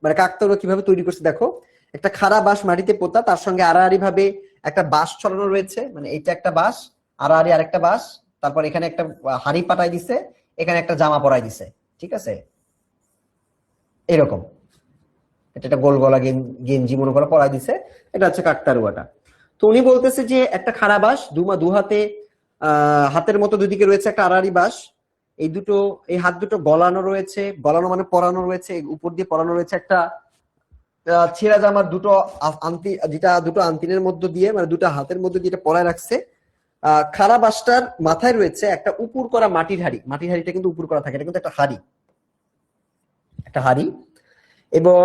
মানে কাকতারুয়া কিভাবে তৈরি করছে দেখো, একটা খাড়া বাঁশ মাটিতে পোতা, তার সঙ্গে আড়াআড়ি ভাবে একটা বাঁশ ছড়ানো রয়েছে, মানে এইটা একটা বাঁশ, আড়াআড়ি আরেকটা বাঁশ, তারপর এখানে একটা হাড়ি পাটাই দিছে, এখানে একটা জামা পরাই দিছে, ঠিক আছে, এরকম। এটা একটা গোল গলা গেঞ্জি মনে করে পরাই দিছে, এটা হচ্ছে কাকতারুয়াটা। তো উনি বলতেছে যে একটা খাড়া বাঁশ, দু হাতে হাতের মতো দুদিকে রয়েছে একটা আড়াআড়ি বাঁশ, এই হাত দুটো গলানো রয়েছে, গলানো মানে পরানো রয়েছে, উপর দিয়ে পরানো রয়েছে একটা ছেঁড়া জামার দুটো আন্তি, যেটা দুটো আন্তিনের মধ্য দিয়ে, মানে দুটো হাতের মধ্যে যেটা পরায় রাখছে। খাড়া বাঁশটার মাথায় রয়েছে একটা উপুর করা মাটির হাড়ি, মাটির হাড়িটা কিন্তু উপুর করা থাকে, এটা কিন্তু একটা হাড়ি, একটা হাড়ি। এবং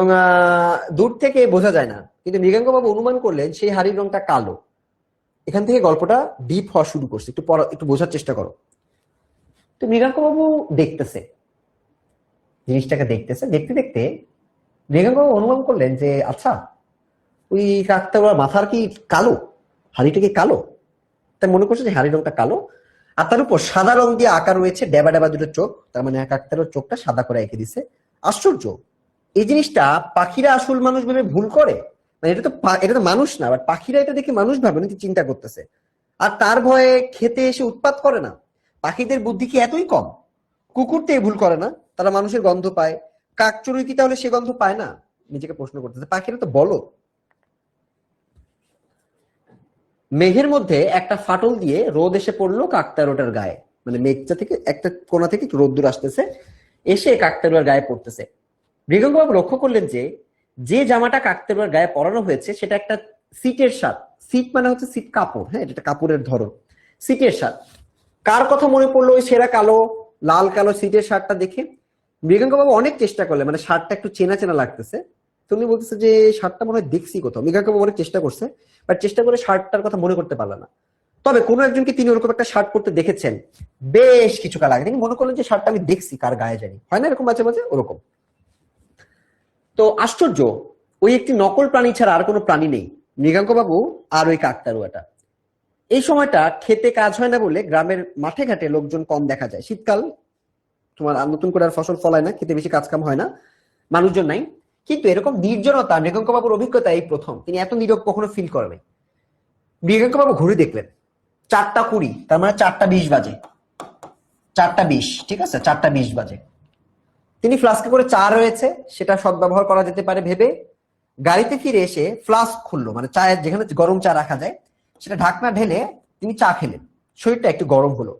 দূর থেকে বোঝা যায় না, কিন্তু মৃগাঙ্ক বাবু অনুমান করলেন সেই হাড়ির রংটা কালো। এখান থেকে গল্পটা ডিপ হওয়া শুরু করছে, একটু বোঝার চেষ্টা করো। তো মৃগাঙ্ক বাবু দেখতেছে জিনিসটাকে, দেখতে দেখতে মৃগাঙ্ক বাবু অনুমান করলেন যে আচ্ছা, ওই কাকতারুয়ার মাথার কি কালো, হাড়িটা কি কালো? তাই মনে করছে যে হাড়ির রংটা কালো, আর তার উপর সাদা রং দিয়ে আঁকা রয়েছে ডেবা ডেবা দুটো চোখ, তার মানে কাকতারুয়ার চোখটা সাদা করে এঁকে দিছে। আশ্চর্য, এই জিনিসটা পাখিরা আসল মানুষ ভেবে ভুল করে, মানে এটা তো মানুষ না, বাট পাখিরা এটা দেখে মানুষ ভাবে, উনি চিন্তা করতেছে। আর তার ভয়ে খেতে এসে উৎপাত করে না। পাখিদের বুদ্ধি কি এতই কম? কুকুর তো ভুল করে না, তারা মানুষের গন্ধ পায়, কাকচড়ুই কি তাহলে সে গন্ধ পায় না? নিজেকে প্রশ্ন করতেছে। পাখিরা তো বলো। মেঘের মধ্যে একটা ফাটল দিয়ে রোদ এসে পড়লো কাকতারুয়াটার গায়ে, মানে মেঘটা থেকে একটা কোণা থেকে রোদ্দুর আসতেছে, এসে কাকতারুয়ার গায়ে পড়তেছে। মৃগাঙ্কবাবু লক্ষ্য করলেন যে যে জামাটা কাকতারুয়ার গায়ে পরানো হয়েছে সেটা একটা সিটের শার্ট। সিট মানে হচ্ছে সিট কাপড়, হ্যাঁ, এটা কাপড়ের ধরন, সিটের শার্ট। কার কথা মনে পড়লো ওই সেরা কালো, লাল কালো সিটের শার্টটা দেখে? মৃগাঙ্কবাবু অনেক চেষ্টা করলেন, মানে শার্টটা একটু চেনা চেনা লাগতেছে। তুমি বলতেছে যে শার্টটা মনে হয় দেখছি কোথাও। মৃগাঙ্কবাবু অনেক চেষ্টা করছে, বাট চেষ্টা করে শার্টটার কথা মনে করতে পারলো না। তবে কোনো একজনকে তিনি ওরকম একটা শার্ট পরতে দেখেছেন বেশ কিছু কাল আগে, তিনি মনে করলেন যে শার্টটা আমি দেখছি কার গায়ে জানি, হয় না এরকম মাঝে মাঝে ওরকম। তো আশ্চর্য, ওই একটি নকল প্রাণী ছাড়া আর কোনো প্রাণী নেই, মৃগাঙ্ক বাবু আর ওই কাকতারুয়াটা। এই সময়টা খেতে কাজ হয় না বলে গ্রামের মাঠে ঘাটে লোকজন কম দেখা যায়। শীতকাল, তোমার নতুন করে আর ফসল ফলায় না, খেতে বেশি কাজ কাম হয় না, মানুষজন নাই। কিন্তু এরকম নির্জনতা মৃগাঙ্ক বাবুর অভিজ্ঞতা এই প্রথম, তিনি এত নীরব কখনো ফিল করেন। মৃগাঙ্ক বাবু ঘুরে দেখলেন 4:20, তার মানে 4:20 বাজে, 4:20, ঠিক আছে, 4:20 বাজে। তিনি ফ্লাস্কে করে চা রয়েছে সেটা সদ্ব্যবহার করা যেতে পারে ভেবে গাড়িতে ফিরে এসে ফ্লাস্ক খুললো, মানে চায়ের যেখানে গরম চা রাখা যায় সেটা ঢাকনা ঢেলে তিনি চা খেলেন। শরীরটা একটু গরম হলো।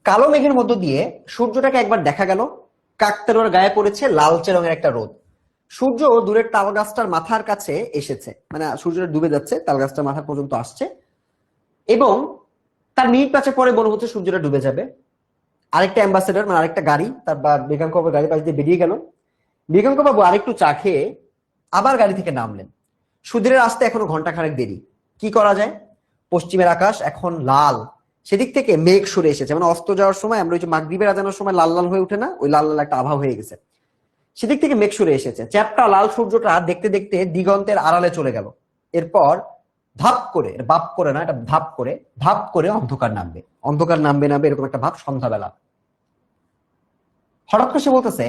কালো মেঘের মধ্য দিয়ে সূর্যটাকে একবার দেখা গেল। কাকতারুয়ার গায়ে পড়েছে লালচে রঙের একটা রোদ। সূর্য দূরের তাল গাছটার মাথার কাছে এসেছে, মানে সূর্যটা ডুবে যাচ্ছে, তাল গাছটার মাথা পর্যন্ত আসছে, এবং তার মিনিট 5 পরে মনে হচ্ছে সূর্যটা ডুবে যাবে। আরেকটা অ্যাম্বাসেডর, মানে আরেকটা গাড়ি, তারপর মৃগাঙ্ক বাবু গাড়ি পাশ দিয়ে বেরিয়ে গেল। মৃগাঙ্ক বাবু আরেকটু চা খেয়ে আবার গাড়ি থেকে নামলেন। সুধীরের আসতে এখনো ঘন্টা খানেক দেরি। কি করা যায়? পশ্চিমের আকাশ এখন লাল, সেদিক থেকে মেঘ সরে এসেছে, মানে অস্ত যাওয়ার সময় আমরা ওই যে মাগরিবের আজানের সময় লাল লাল হয়ে উঠে না, ওই লাল লাল একটা আভা হয়ে গেছে, সেদিক থেকে মেঘ সরে এসেছে। চ্যাপ্টা লাল সূর্যটা দেখতে দেখতে দিগন্তের আড়ালে চলে গেল। এরপর ধাপ করে, বাপ করে না, এটা ধাপ করে অন্ধকার নামবে, অন্ধকার নামবে নামবে এরকম একটা ভাব সন্ধ্যাবেলা। হঠাৎ করে সে বলতেছে,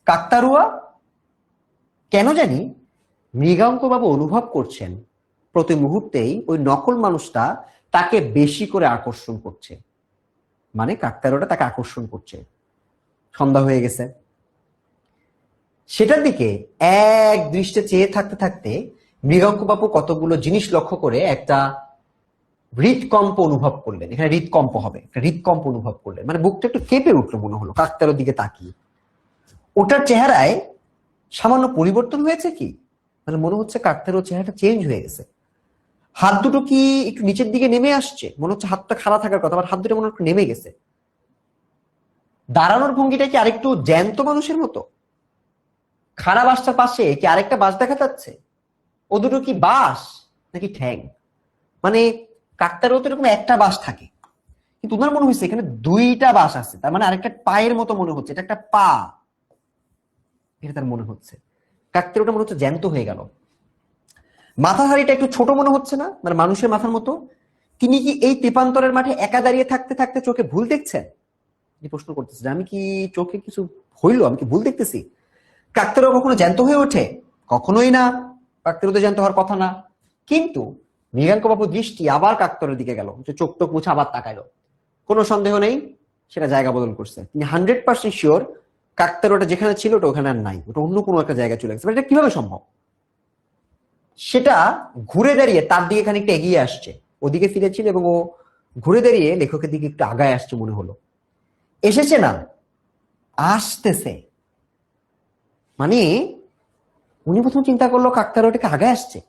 কাকতাড়ুয়া কেন জানি মৃগাঙ্ক বাবু অনুভব করছেন প্রতি মুহূর্তেই ওই নকল মানুষটা তাকে বেশি করে আকর্ষণ করছে, মানে কাকতাড়ুয়াটা তাকে আকর্ষণ করছে। সন্ধ্যা হয়ে গেছে, সেটার দিকে এক দৃষ্টে চেয়ে থাকতে থাকতে মৃগাঙ্ক বাবু কতগুলো জিনিস লক্ষ্য করে একটা হৃদকম্প অনুভব করলেন। এখানে হৃদকম্প হবে, একটা হৃদকম্প অনুভব করলেন, মানে বুকটা একটু কেঁপে উঠলো মনে হলো কাকতাড়ুয়ার দিকে তাকিয়ে। ওটার চেহারায় সামান্য পরিবর্তন হয়েছে কি, মানে মনে হচ্ছে কাকতাড়ুয়ার চেহারাটা চেঞ্জ হয়ে গেছে। হাত দুটো কি একটু নিচের দিকে নেমে আসছে, মনে হচ্ছে হাতটা খাড়া থাকার কথা, আবার হাত দুটো মনে হচ্ছে নেমে গেছে। দাঁড়ানোর ভঙ্গিটা কি আরেকটু জ্যান্ত মানুষের মতো। খাড়া বাসটার পাশে কি আরেকটা বাস দেখা যাচ্ছে। ও দুটো কি বাস নাকি ঠ্যাং, মানে কাকতাড়ুয়া তো এরকম একটা বাস থাকে, কিন্তু তোমার মনে হচ্ছে এখানে দুইটা বাস আছে, তার মানে আরেকটা পায়ের মতো মনে হচ্ছে, এটা একটা পা, এটা তার মনে হচ্ছে। কাকতাড়ুয়াটা মনে হচ্ছে জ্যান্ত হয়ে গেল। মাথা হাড়িটা একটু ছোট মনে হচ্ছে না, মানে মানুষের মাথার মতো। তিনি কি এই তেপান্তরের মাঠে একা দাঁড়িয়ে থাকতে থাকতে চোখে ভুল দেখছেন? প্রশ্ন করতেছে যে আমি কি চোখে কিছু হইলো, আমি কি ভুল দেখতেছি? কাকতাড়ুয়া কখনো জ্যান্ত হয়ে ওঠে? কখনোই না, কাকতাড়ুয়া তো জ্যান্ত হওয়ার কথা না। কিন্তু মৃগাঙ্ক বাবুর দৃষ্টি আবার কাকতাড়ুয়ার দিকে গেল, যে চোখ টোক মুছে আবার তাকাইলো। কোনো সন্দেহ নেই সেটা জায়গা বদল করছে। তিনি 100% শিওর কাকতাড়ুয়াটা যেখানে ছিল ওটা ওখানে আর নাই, ওটা অন্য কোনো একটা জায়গায় চলে গেছে। এটা কিভাবে সম্ভব? সেটা ঘুরে দাঁড়িয়ে তার দিকে খানিকটা এগিয়ে আসছে, ওদিকে ফিরেছিল এবং ও ঘুরে দাঁড়িয়ে লেখকের দিকে একটু আগায় আসছে মনে হলো। এসেছে না, আসতেছে। মানে উনি প্রথম চিন্তা করলো কাকতাড়ুয়াটাকে আগায় আসছে,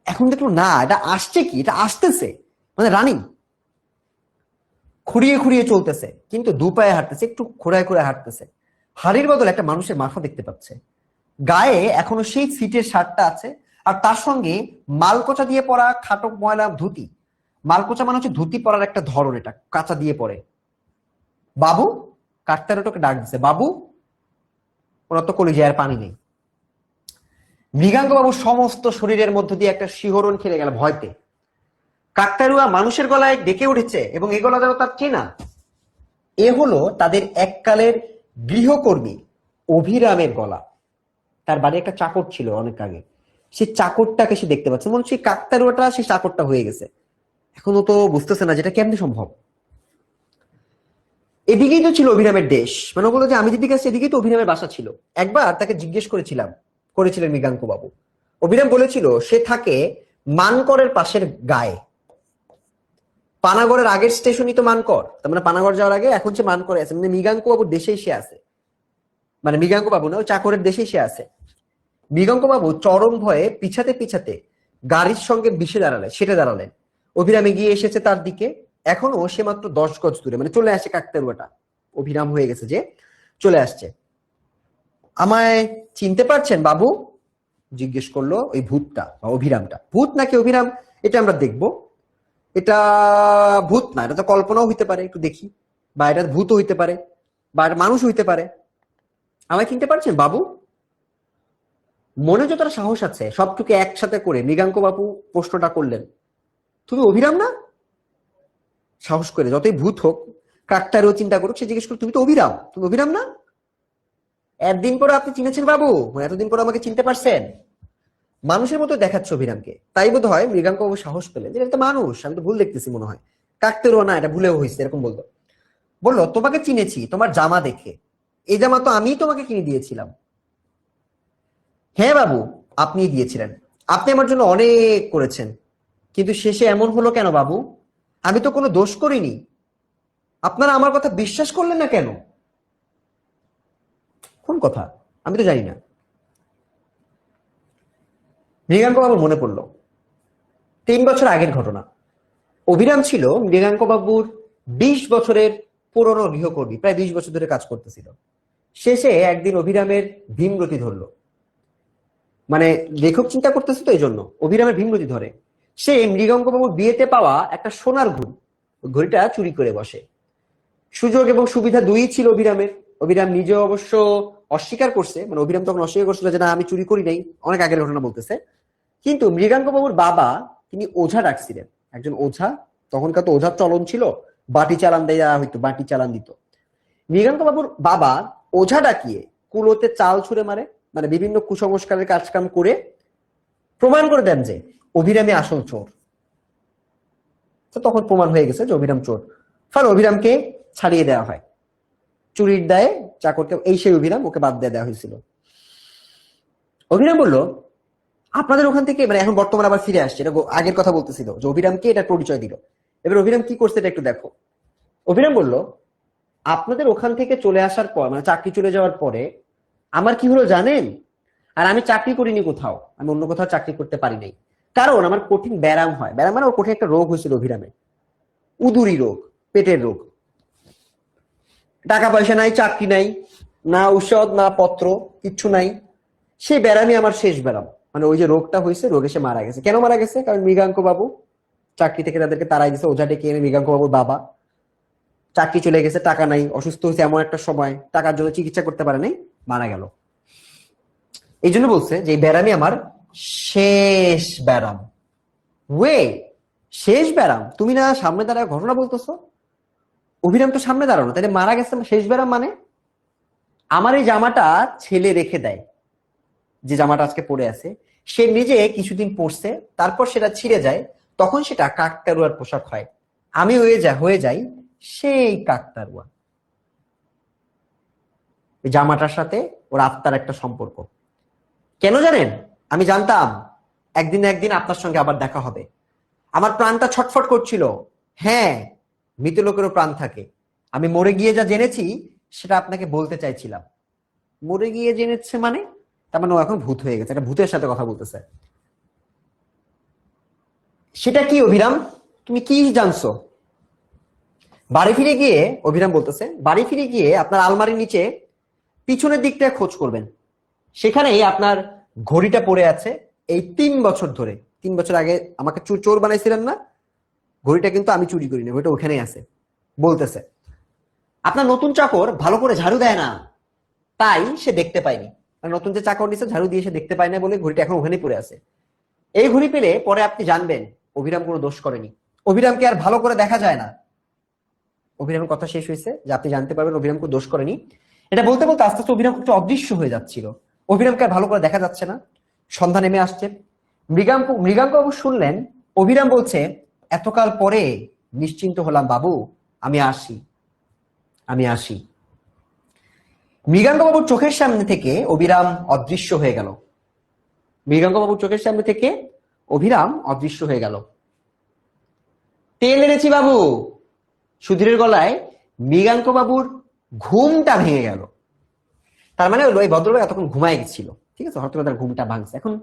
এখন দেখলো না, এটা আসছে কি, এটা আসতেছে, মানে রানিং খুঁড়িয়ে খুঁড়িয়ে চলতেছে, কিন্তু দু পায়ে হাঁটতেছে, একটু খোঁড়ায় খোঁড়ায় হাঁটতেছে। হাড়ির বদলে একটা মানুষের মাথা দেখতে পাচ্ছে, গায়ে এখনো সেই সিটের শার্টটা আছে, আর তার সঙ্গে মালকোচা দিয়ে পরা খাটো ময়লা ধুতি। মালকোচা মানে হচ্ছে ধুতি পরার একটা ধরন, এটা কাঁচা দিয়ে পরে। বাবু, কাকতাড়ুয়াটাকে ডাক দিছে, বাবু। ওরা তো কলিজায় আর পানি নেই। মৃগাঙ্ক বাবু সমস্ত শরীরের মধ্য দিয়ে একটা শিহরণ খেলে গেল ভয়তে। কাকতাড়ুয়া মানুষের গলায় ডেকে উঠেছে এবং এ গলা যেন তার চেনা। এ হলো তাদের এককালের গৃহকর্মী অভিরামের গলা। তার বাড়ি একটা চাকর ছিল অনেক আগে, সে চাকরটাকে সে দেখতে পাচ্ছে, মনে হচ্ছে কাকতাড়ুয়াটা সে চাকরটা হয়ে গেছে। এখনো তো বুঝতেছে না যেটা কেমনে সম্ভব। এদিকেই তো ছিল অভিরামের দেশ, মানে বললো যে আমি যেদিকে আসছি এদিকেই তো অভিরামের বাসা ছিল। একবার তাকে জিজ্ঞেস করেছিলেন মৃগাঙ্ক বাবু। অভিরাম বলেছিল সে থাকে মানকরের পাশের গায়ে। পানাগড়ের আগের স্টেশনই তো মানকর, তার মানে পানাগড় যাওয়ার আগে এখন সে মানকরে আছে, মানে মৃগাঙ্ক বাবুর দেশেই সে আছে, মানে মৃগাঙ্ক বাবু না, চাকরের দেশেই সে আছে। মৃগাঙ্ক বাবু চরম ভয়ে পিছাতে পিছাতে গাড়ির সঙ্গে সেটে দাঁড়ালেন। অভিরাম এগিয়ে এসেছে তার দিকে, এখনো সে মাত্র 10 গজ দূরে, মানে চলে আসে কাকতাড়ুয়াটা, অভিরাম হয়ে গেছে যে চলে আসছে। আমায় চিনতে পারছেন বাবু? জিজ্ঞেস করলো ওই ভূতটা বা অভিরামটা। ভূত নাকি অভিরাম এটা আমরা দেখবো। এটা ভূত না, এটা তো কল্পনাও হইতে পারে, একটু দেখি। বা এটা ভূত হইতে পারে, বা এটা মানুষ হইতে পারে। আমায় চিনতে পারছেন বাবু? মনে যতটা সাহস আছে সবটুকু একসাথে করে মৃগাঙ্ক বাবু প্রশ্নটা করলেন, তুমি অভিরাম না? সাহস করে, যতই ভূত হোক, কাকতাড়ুয়া চিন্তা করুক, সে জিজ্ঞেস করো তুমি তো অভিরাম, তুমি অভিরাম না? একদিন পরে আপনি চিনেছেন বাবু, এতদিন পরে আমাকে চিনতে পারছেন? মানুষের মতো দেখাচ্ছে অভিরামকে। তাই বোধ হয় মৃগাঙ্ক বাবু সাহস পেলেন যে এটা তো মানুষ, আমি তো ভুল দেখতেছি মনে হয়। কাকতাড়ুয়া না, এটা ভুলেও হয়েছে, এরকম বললো তোমাকে চিনেছি তোমার জামা দেখে, এই জামা তো আমি তোমাকে কিনে দিয়েছিলাম। হ্যাঁ বাবু, আপনি দিয়েছিলেন, আপনি আমার জন্য অনেক করেছেন, কিন্তু শেষে এমন হলো কেন বাবু? আমি তো কোনো দোষ করিনি, আপনারা আমার কথা বিশ্বাস করলেন না কেন? কোন কথা আমি তো জানি না। মৃগাঙ্ক বাবুর মনে পড়লো 3 বছর আগের ঘটনা। অভিরাম ছিল মৃগাঙ্ক বাবুর 20 বছরের পুরনো গৃহকর্মী, প্রায় 20 বছর ধরে কাজ করতেছিল। শেষে একদিন অভিরামের ভীমরতি ধরলো, মানে লেখক চিন্তা করতেছে তো এই জন্য অভিরামের ভীমরতি ধরে। সে মৃগাঙ্ক বাবুর বিয়েতে পাওয়া একটা সোনার ঘড়িটা চুরি করে বসে। সুযোগ এবং সুবিধা দুই ছিল অভিরামের। অভিরাম নিজে অবশ্য অস্বীকার করছে, মানে অভিরাম তখন অস্বীকার করছিল যে না আমি চুরি করি নাই, অনেক আগের ঘটনা বলতেছে। কিন্তু মৃগাঙ্ক বাবুর বাবা তিনি ওঝা ডাকছিলেন, একজন ওঝা। তখনকার তো ওঝার চলন ছিল, বাটি চালান দেয়া হইতো, বাটি চালান দিত। মৃগাঙ্ক বাবুর বাবা ওঝা ডাকিয়ে কুলোতে চাল ছুঁড়ে মারে, মানে বিভিন্ন কুসংস্কারের কাজকাম করে প্রমাণ করে দেন যে অভিরামী আসল চোর। তো তখন প্রমাণ হয়ে গেছে যে অভিরাম চোর, ফলে অভিরামকে ছাড়িয়ে দেওয়া হয় চুরির দায়ে। চাকরকে, এই সেই অভিরাম, ওকে বাদ দিয়ে দেওয়া হয়েছিল। অভিরাম বলল, আপনাদের ওখান থেকে, মানে এখন বর্তমানে আবার ফিরে আসছে, এটা আগের কথা বলতেছিল যে অভিরামকে এটা পরিচয় দিল। এবার অভিরাম কি করছে এটা একটু দেখো। অভিরাম বলল, আপনাদের ওখান থেকে চলে আসার পর, মানে চাকরি চলে যাওয়ার পরে আমার কি হলো জানেন? আর আমি চাকরি করিনি কোথাও, আমি অন্য কোথাও চাকরি করতে পারি নাই, কারণ আমার কঠিন ব্যারাম হয়। ব্যারাম মানে ওর কঠিন একটা রোগ হয়েছিল অভিরামে, উদুরি রোগ, পেটের রোগ। টাকা পয়সা নাই, চাকরি নাই, না ঔষধ না পত্র, কিচ্ছু নাই। সেই ব্যারামই আমার শেষ ব্যারাম। মানে ওই যে রোগটা হয়েছে, রোগে সে মারা গেছে। কেন মারা গেছে? কারণ মৃগাঙ্ক বাবু চাকরি থেকে তাদেরকে তাড়াই দিয়েছে। ওঝা ডেকে এনে মৃগাঙ্ক বাবুর বাবা, চাকরি চলে গেছে, টাকা নাই, অসুস্থ হয়েছে এমন একটা সময়, টাকার জন্য চিকিৎসা করতে পারে নাই, মারা গেল। এই জন্য বলছে যে এই ব্যারামই আমার শেষ ব্যারাম। ওয়ে, শেষ ব্যারাম? তুমি না সামনে দাঁড়ায় ঘটনা বলতেছো? অভিরাম তো সামনে দাঁড়ানো, তাহলে মারা গেছে শেষ ব্যারাম মানে? আমার এই জামাটা ছেলে রেখে দেয়, যে জামাটা আজকে পরে আছে, সে নিজে কিছুদিন পরছে, তারপর সেটা ছিঁড়ে যায়, তখন সেটা কাকতারুয়ার পোশাক হয়। আমি হয়ে যাই সেই কাকতারুয়া। জামাটার সাথে ওর আত্মার একটা সম্পর্ক। কেন জানেন? আমি জানতাম একদিন একদিন আপনার সঙ্গে আবার দেখা হবে। আমার প্রাণটা ছটফট করছিল। হ্যাঁ, মৃত লোকেরও প্রাণ থাকে। আমি মরে গিয়ে যা জেনেছি সেটা আপনাকে বলতে চাইছিলাম। মরে গিয়ে জেনেছে মানে? তার মানে ও এখন ভূত হয়ে গেছে, একটা ভূতের সাথে কথা বলতেছে। সেটা কি অভিরাম? তুমি কি জানছো? বাড়ি ফিরে গিয়ে, অভিরাম বলতেছে, বাড়ি ফিরে গিয়ে আপনার আলমারির নিচে পিছনের দিকটা খোঁজ করবেন। সেখানেই আপনার ঘড়িটা পড়ে আছে। এই 3 বছর ধরে, 3 বছর আগে আমাকে চোর বানাইছিলেন না, ঘড়িটা কিন্তু আমি চুরি করি না, ঘড়িটা ওখানেই আছে। বলতেছে, আপনার নতুন চাকর ভালো করে ঝাড়ু দেয় না, তাই সে দেখতে পায়নি। নতুন যে চাকর নিচে ঝাড়ু দিয়ে সে দেখতে পায় না বলে ঘড়িটা এখন ওখানেই পড়ে আছে। এই ঘড়ি পেলে পরে আপনি জানবেন অভিরাম কোনো দোষ করেনি। অভিরামকে আর ভালো করে দেখা যায় না। অভিরামের কথা শেষ হয়েছে যে আপনি জানতে পারবেন অভিরাম কোনো দোষ করেনি। এটা বলতে বলতে আস্তে আস্তে অভিরাম একটু অদৃশ্য হয়ে যাচ্ছিল। অভিরামকে আর ভালো করে দেখা যাচ্ছে না। সন্ধ্যা নেমে আসছে। মৃগাঙ্ক বাবু শুনলেন অভিরাম বলছে, এতকাল পরে নিশ্চিন্ত হলাম বাবু, আমি আসি, আমি আসি। মৃগাঙ্ক বাবুর চোখের সামনে থেকে অভিরাম অদৃশ্য হয়ে গেল। মৃগাঙ্ক বাবুর চোখের সামনে থেকে অভিরাম অদৃশ্য হয়ে গেল। তেল এনেছি বাবু। সুধীরের গলায় মৃগাঙ্ক বাবুর ঘুমটা ভেঙে গেল। তার মানে ওই ভদ্রলোক এতক্ষণ ঘুমায় গেছিল, ঠিক আছে, হয়তো তার ঘুমটা ভাঙছে। এখন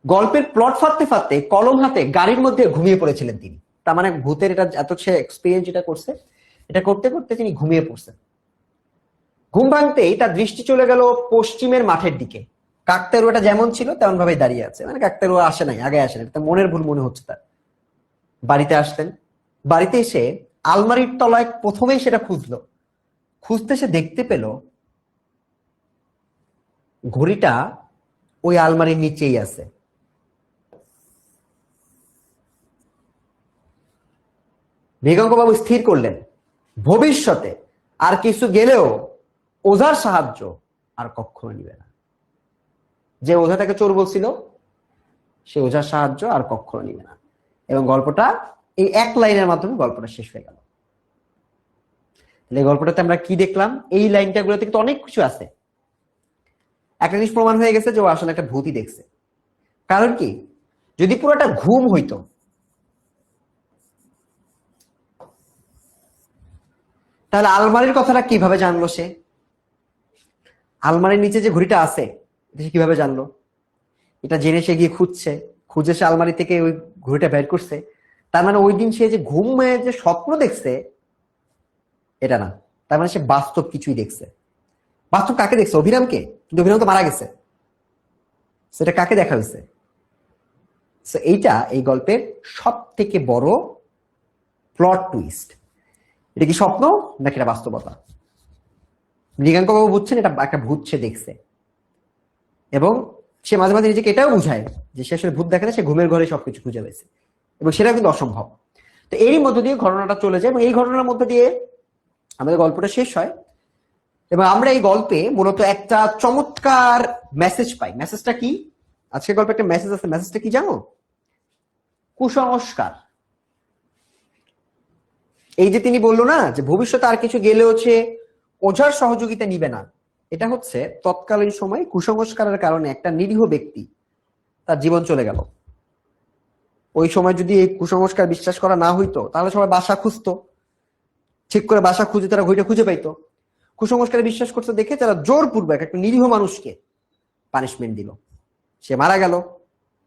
গল্পের প্লট ফাটতে ফাটতে কলম হাতে গাড়ির মধ্যে ঘুমিয়ে পড়েছিলেন তিনি। তার মানে ভূতের এটা এত সে এক্সপিরিয়েন্স যেটা করছে, এটা করতে করতে তিনি ঘুমিয়ে পড়ছেন। ঘুম ভাঙতেই তার দৃষ্টি চলে গেল পশ্চিমের মাঠের দিকে। কাকতারুয়াটা যেমন ছিল তেমন ভাবে দাঁড়িয়ে আছে। মানে কাকতারুয়া আসে নাই, আগে আসে নাই, তার মনের ভুল মনে হচ্ছে তার। বাড়িতে আসতেন, বাড়িতে এসে আলমারির তলায় প্রথমেই সেটা খুঁজলো। খুঁজতে সে দেখতে পেল ঘড়িটা ওই আলমারির নিচেই আছে। মৃগাঙ্কবাবু স্থির করলেন ভবিষ্যতে আর কিছু গেলেও ওঝার সাহায্য আর কখনো নিবে না। যে ওঝা তাকে চোর বলছিল, সে ওঝার সাহায্য আর কখনো নিবে না। এবং গল্পটা এই এক লাইনের মাধ্যমে গল্পটা শেষ হয়ে গেল। এই গল্পটাতে আমরা কি দেখলাম? এই লাইনটা গুলোতে কিন্তু অনেক কিছু আছে। একটা জিনিস প্রমাণ হয়ে গেছে যে ও আসলে একটা ভূতই দেখছে। কারণ কি, যদি পুরোটা ঘুম হইতো, তাহলে আলমারির কথাটা কিভাবে জানলো সে? আলমারির নিচে যে ঘড়িটা আছে সে কিভাবে জানলো? এটা জেনে সে গিয়ে খুঁজছে, খুঁজে সে আলমারি থেকে ওই ঘড়িটা বের করছে। তার মানে ওই দিন সে যে ঘুমে যে স্বপ্ন দেখছে এটা না, তার মানে সে বাস্তব কিছুই দেখছে। বাস্তব কাকে দেখছে? অভিরামকে। কিন্তু অভিরাম তো মারা গেছে, সেটা কাকে দেখা হয়েছে? এইটা এই গল্পের সব থেকে বড় প্লট টুইস্ট। এটা কি স্বপ্ন নাকি এটা বাস্তবতা? মৃগাঙ্ক বাবু বুঝছেন এটা একটা ভূত সে দেখছে, এবং সে মাঝে মাঝে নিজেকে এটাও বুঝায় যে সে আসলে ভূত দেখাতে সে ঘুমের ঘরে সবকিছু খুঁজে পেয়েছে, এবং সেটা কিন্তু অসম্ভব। তো এরই মধ্য দিয়ে ঘটনাটা চলে যায় এবং এই ঘটনার মধ্যে দিয়ে আমাদের গল্পটা শেষ হয়। এবং আমরা এই গল্পে মূলত একটা চমৎকার মেসেজ পাই। মেসেজটা কি? আজকের গল্পে একটা মেসেজ আছে। মেসেজটা কি জানো? কুসংস্কার। এই যে তিনি বললো না যে ভবিষ্যতে আর কিছু গেলে হচ্ছে ওঝার সহযোগিতা নিবে না, এটা হচ্ছে তৎকালীন সময় কুসংস্কারের কারণে একটা নিরীহ ব্যক্তি তার জীবন চলে গেল। ওই সময় যদি এই কুসংস্কার বিশ্বাস করা না হইতো তাহলে সবাই বাসা খুঁজতো, ঠিক করে বাসা খুঁজে তারা ঘুইটা খুঁজে পাইতো। কুসংস্কারে বিশ্বাস করতে দেখে তারা জোরপূর্বক একটা নিরীহ মানুষকে পানিশমেন্ট দিল, সে মারা গেল।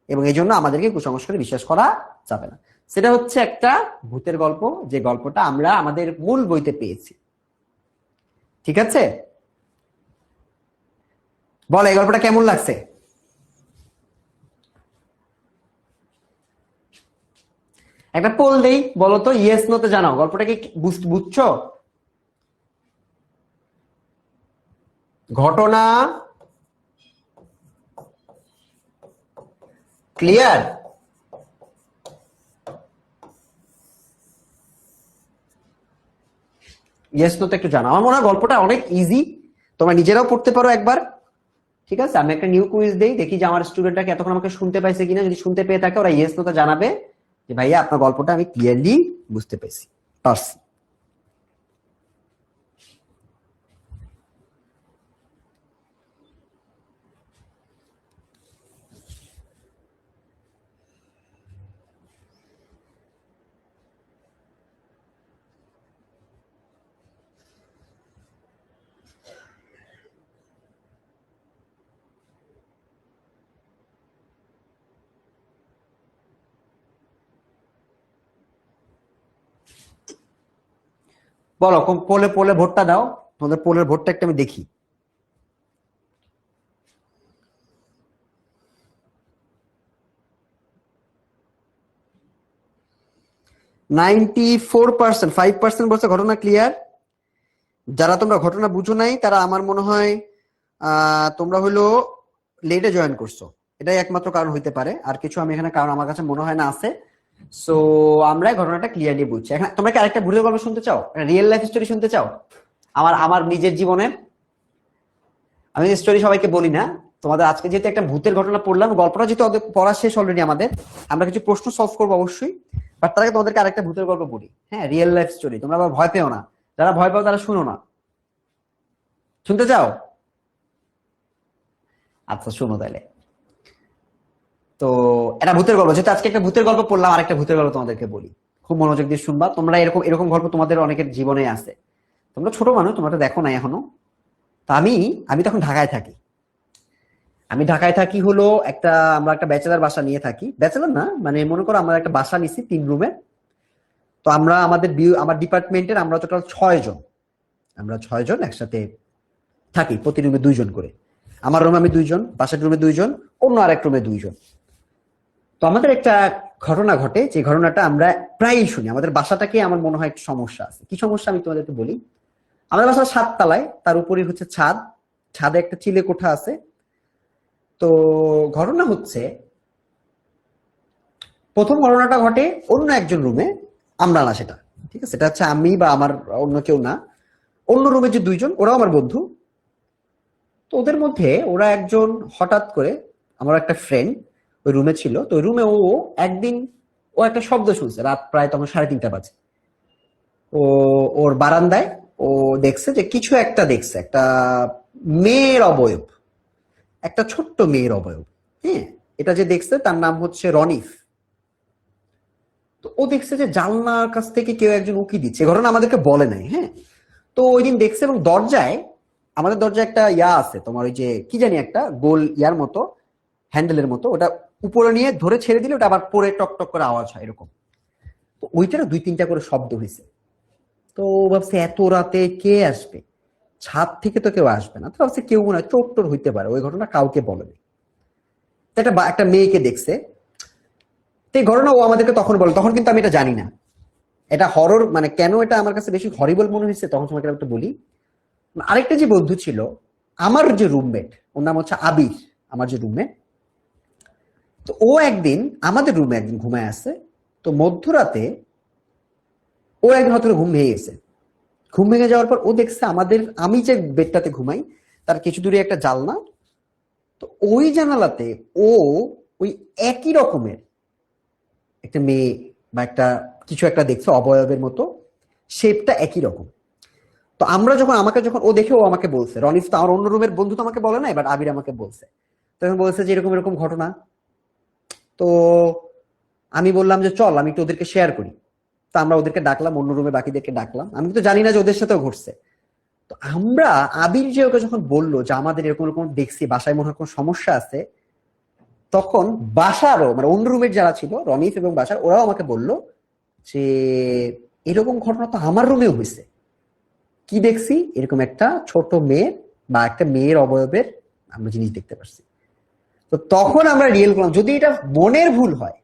এবং এই জন্য আমাদেরকে কুসংস্কারে বিশ্বাস করা যাবে না। সেটা হচ্ছে একটা ভূতের গল্প, যে গল্পটা আমরা আমাদের মূল বইতে পেয়েছি। ঠিক আছে, বল এই গল্পটা কেমন লাগছে? একটা পোল দেই, বলো তো, ইয়েস নো তে জানাও গল্পটা কি বুঝছো? ঘটনা ক্লিয়ার? ইয়েস নো তে একটু জানাও। আমার মনে হয় গল্পটা অনেক ইজি, তোমরা নিজেরাও পড়তে পারো একবার। ঠিক আছে, আমি একটা নিউ কুইজ দেই, দেখি যে আমার স্টুডেন্টরা কি এতক্ষণ আমাকে শুনতে পাইছে কিনা। যদি শুনতে পেয়ে থাকে ওরা ইয়েস নো তে জানাবে যে ভাইয়া আপনার গল্পটা আমি ক্লিয়ারলি বুঝতে পেরেছি, পারছি। বলো, পোলে পোলে ভোটটা দাও, তোমাদের পোলের ভোটটা একটা আমি দেখি। 94%, 5% বলছে ঘটনা ক্লিয়ার। যারা তোমরা ঘটনা বুঝো নাই তারা আমার মনে হয় তোমরা হলো লেটে জয়েন করছো, এটাই একমাত্র কারণ হইতে পারে। আর কিছু আমি এখানে কারণ আমার কাছে মনে হয় না আছে। সো আমরা ঘটনাটা ক্লিয়ারলি বুঝছি। এখন তোমরা কি আরেকটা ভূতের গল্প শুনতে চাও? রিয়েল লাইফ স্টোরি শুনতে চাও? আমার আমার নিজের জীবনের আমি স্টোরি সবাইকে বলি না। তোমাদের আজকে যেহেতু একটা ভূতের ঘটনা পড়লাম, গল্পটা যেহেতু পড়া শেষ অলরেডি আমাদের, আমরা কিছু প্রশ্ন সলভ করবো অবশ্যই। বাট তার আগে তোমাদেরকে আরেকটা ভূতের গল্প বলি। হ্যাঁ, রিয়েল লাইফ স্টোরি, তোমরা আবার ভয় পেও না। যারা ভয় পাও তারা শুনো না। শুনতে চাও? আচ্ছা শুনো তাহলে। তো এটা ভূতের গল্প, যেহেতু আজকে একটা ভূতের গল্প পড়লাম, আরেকটা ভূতের গল্প তোমাদেরকে বলি। খুব মনোযোগ দিয়ে শুনবা। তোমরা এরকম এরকম গল্প তোমাদের অনেকের জীবনে আছে। তোমরা ছোট মানুষ, তোমরা তো দেখো না এখনো। তা আমি আমি তখন ঢাকায় থাকি। আমি ঢাকায় থাকি হলো আমরা একটা ব্যাচেলার বাসা নিয়ে থাকি। ব্যাচেলার না, মানে মনে করো আমরা একটা বাসা নিছি 3 রুমের। তো আমরা আমার ডিপার্টমেন্টের আমরা টোটাল 6 জন। আমরা 6 জন একসাথে থাকি, প্রতি রুমে 2 জন করে। আমার রুমে আমি 2 জন, পাশের রুমে 2 জন, অন্য আরেক রুমে 2 জন। তো আমাদের একটা ঘটনা ঘটে, যে ঘটনাটা আমরা প্রায়ই শুনি। আমাদের বাসাটাকে আমার মনে হয় একটু সমস্যা আছে। কি সমস্যা আমি তোমাদেরকে বলি। আমাদের বাসা 7 তলায়, তার উপরে হচ্ছে ছাদ। ছাদে একটা চিলে কোঠা আছে। তো ঘটনা হচ্ছে, প্রথম ঘটনাটা ঘটে অন্য একজন রুমে, আমরা না সেটা। ঠিক আছে, সেটা হচ্ছে আমি বা আমার অন্য কেউ না। অন্য রুমে যে 2 জন, ওরাও আমার বন্ধু। তো ওদের মধ্যে ওরা একজন হঠাৎ করে, আমার একটা ফ্রেন্ড ওই রুমে ছিল। তো ওই রুমে একদিন একটা শব্দ শুনছে, রাত প্রায় তখন 3:30 বাজে। ও ওর বারান্দায় ও দেখছে যে কিছু একটা দেখছে, একটা মেয়ের অবয়ব, একটা ছোট্ট মেয়ের অবয়ব। হ্যাঁ, এটা যে দেখছে তার নাম হচ্ছে রনিফ। তো ও দেখছে যে জানলার কাছ থেকে কেউ একজন উকি দিচ্ছে। ঘটনা আমাদেরকে বলে নাই। হ্যাঁ, তো ওই দিন দেখছে। এবং দরজায়, আমাদের দরজায় একটা আছে তোমার, ওই যে কি জানি একটা গোল ইয়ার মতো, হ্যান্ডেলের মতো, ওটা উপরে নিয়ে ধরে ছেড়ে দিলে ওটা আবার পরে টক টক করে আওয়াজ হয় এরকম। তো ওইটারও 2-3টা করে শব্দ হয়েছে। তো ভাবছে এত রাতে কে আসবে, ছাদ থেকে তো কেউ আসবে না। তো ভাবছে কেউ মনে হয় চোর টোর হইতে পারে। ওই ঘটনা কাউকে বলেনি। একটা মেয়েকে দেখছে। তো এই ঘটনা ও আমাদেরকে তখন বলে, তখন কিন্তু আমি এটা জানি না। এটা হরর, মানে কেন এটা আমার কাছে বেশি হরিবল মনে হয়েছে তখন তোমাকে একটু বলি। আরেকটা যে বন্ধু ছিল, আমার যে রুমমেট, ওর নাম হচ্ছে আবির, আমার যে রুমমেট, তো ও একদিন আমাদের রুমে একদিন ঘুমায় আসছে, তো মধ্যরাতে ওর একদিন হয়তো ঘুম ভেঙে গেছে। ঘুম ভেঙে যাওয়ার পর ও দেখছে আমাদের, আমি যে বেডটাতে ঘুমাই তার কিছু দূরে একটা জানলা, তো ওই জানালাতে ও ওই একই রকমের একটা মেয়ে বা একটা কিছু একটা দেখছে অবয়বের মতো, শেপটা একই রকম। তো আমরা যখন যখন ও দেখে ও আমাকে বলছে, রনিফ তো আমার অন্য রুমের বন্ধু তো আমাকে বলে না, এবার আবির আমাকে বলছে, তখন বলছে যে এরকম এরকম ঘটনা। তো আমি বললাম যে চল আমি একটু ওদেরকে শেয়ার করি। তো আমরা ওদেরকে ডাকলাম, অন্য রুমে বাকিদেরকে ডাকলাম, আমি তো জানি না যে ওদের সাথেও ঘটছে। তো আমরা আবির যে ওকে যখন বললো যে আমাদের এরকম এরকম দেখছি, বাসায় মনে হয় কোনো সমস্যা আছে, তখন বাসারও মানে অন্য রুমের যারা ছিল রনিফ এবং বাসার, ওরাও আমাকে বলল যে এরকম ঘটনা তো আমার রুমেও হয়েছে। কি দেখছি, এরকম একটা ছোট মেয়ে বা একটা মেয়ের অবয়বের আমরা জিনিস দেখতে পাচ্ছি। তো তখন আমরা রিয়েল করলাম যদি এটা মনের ভুল হয়,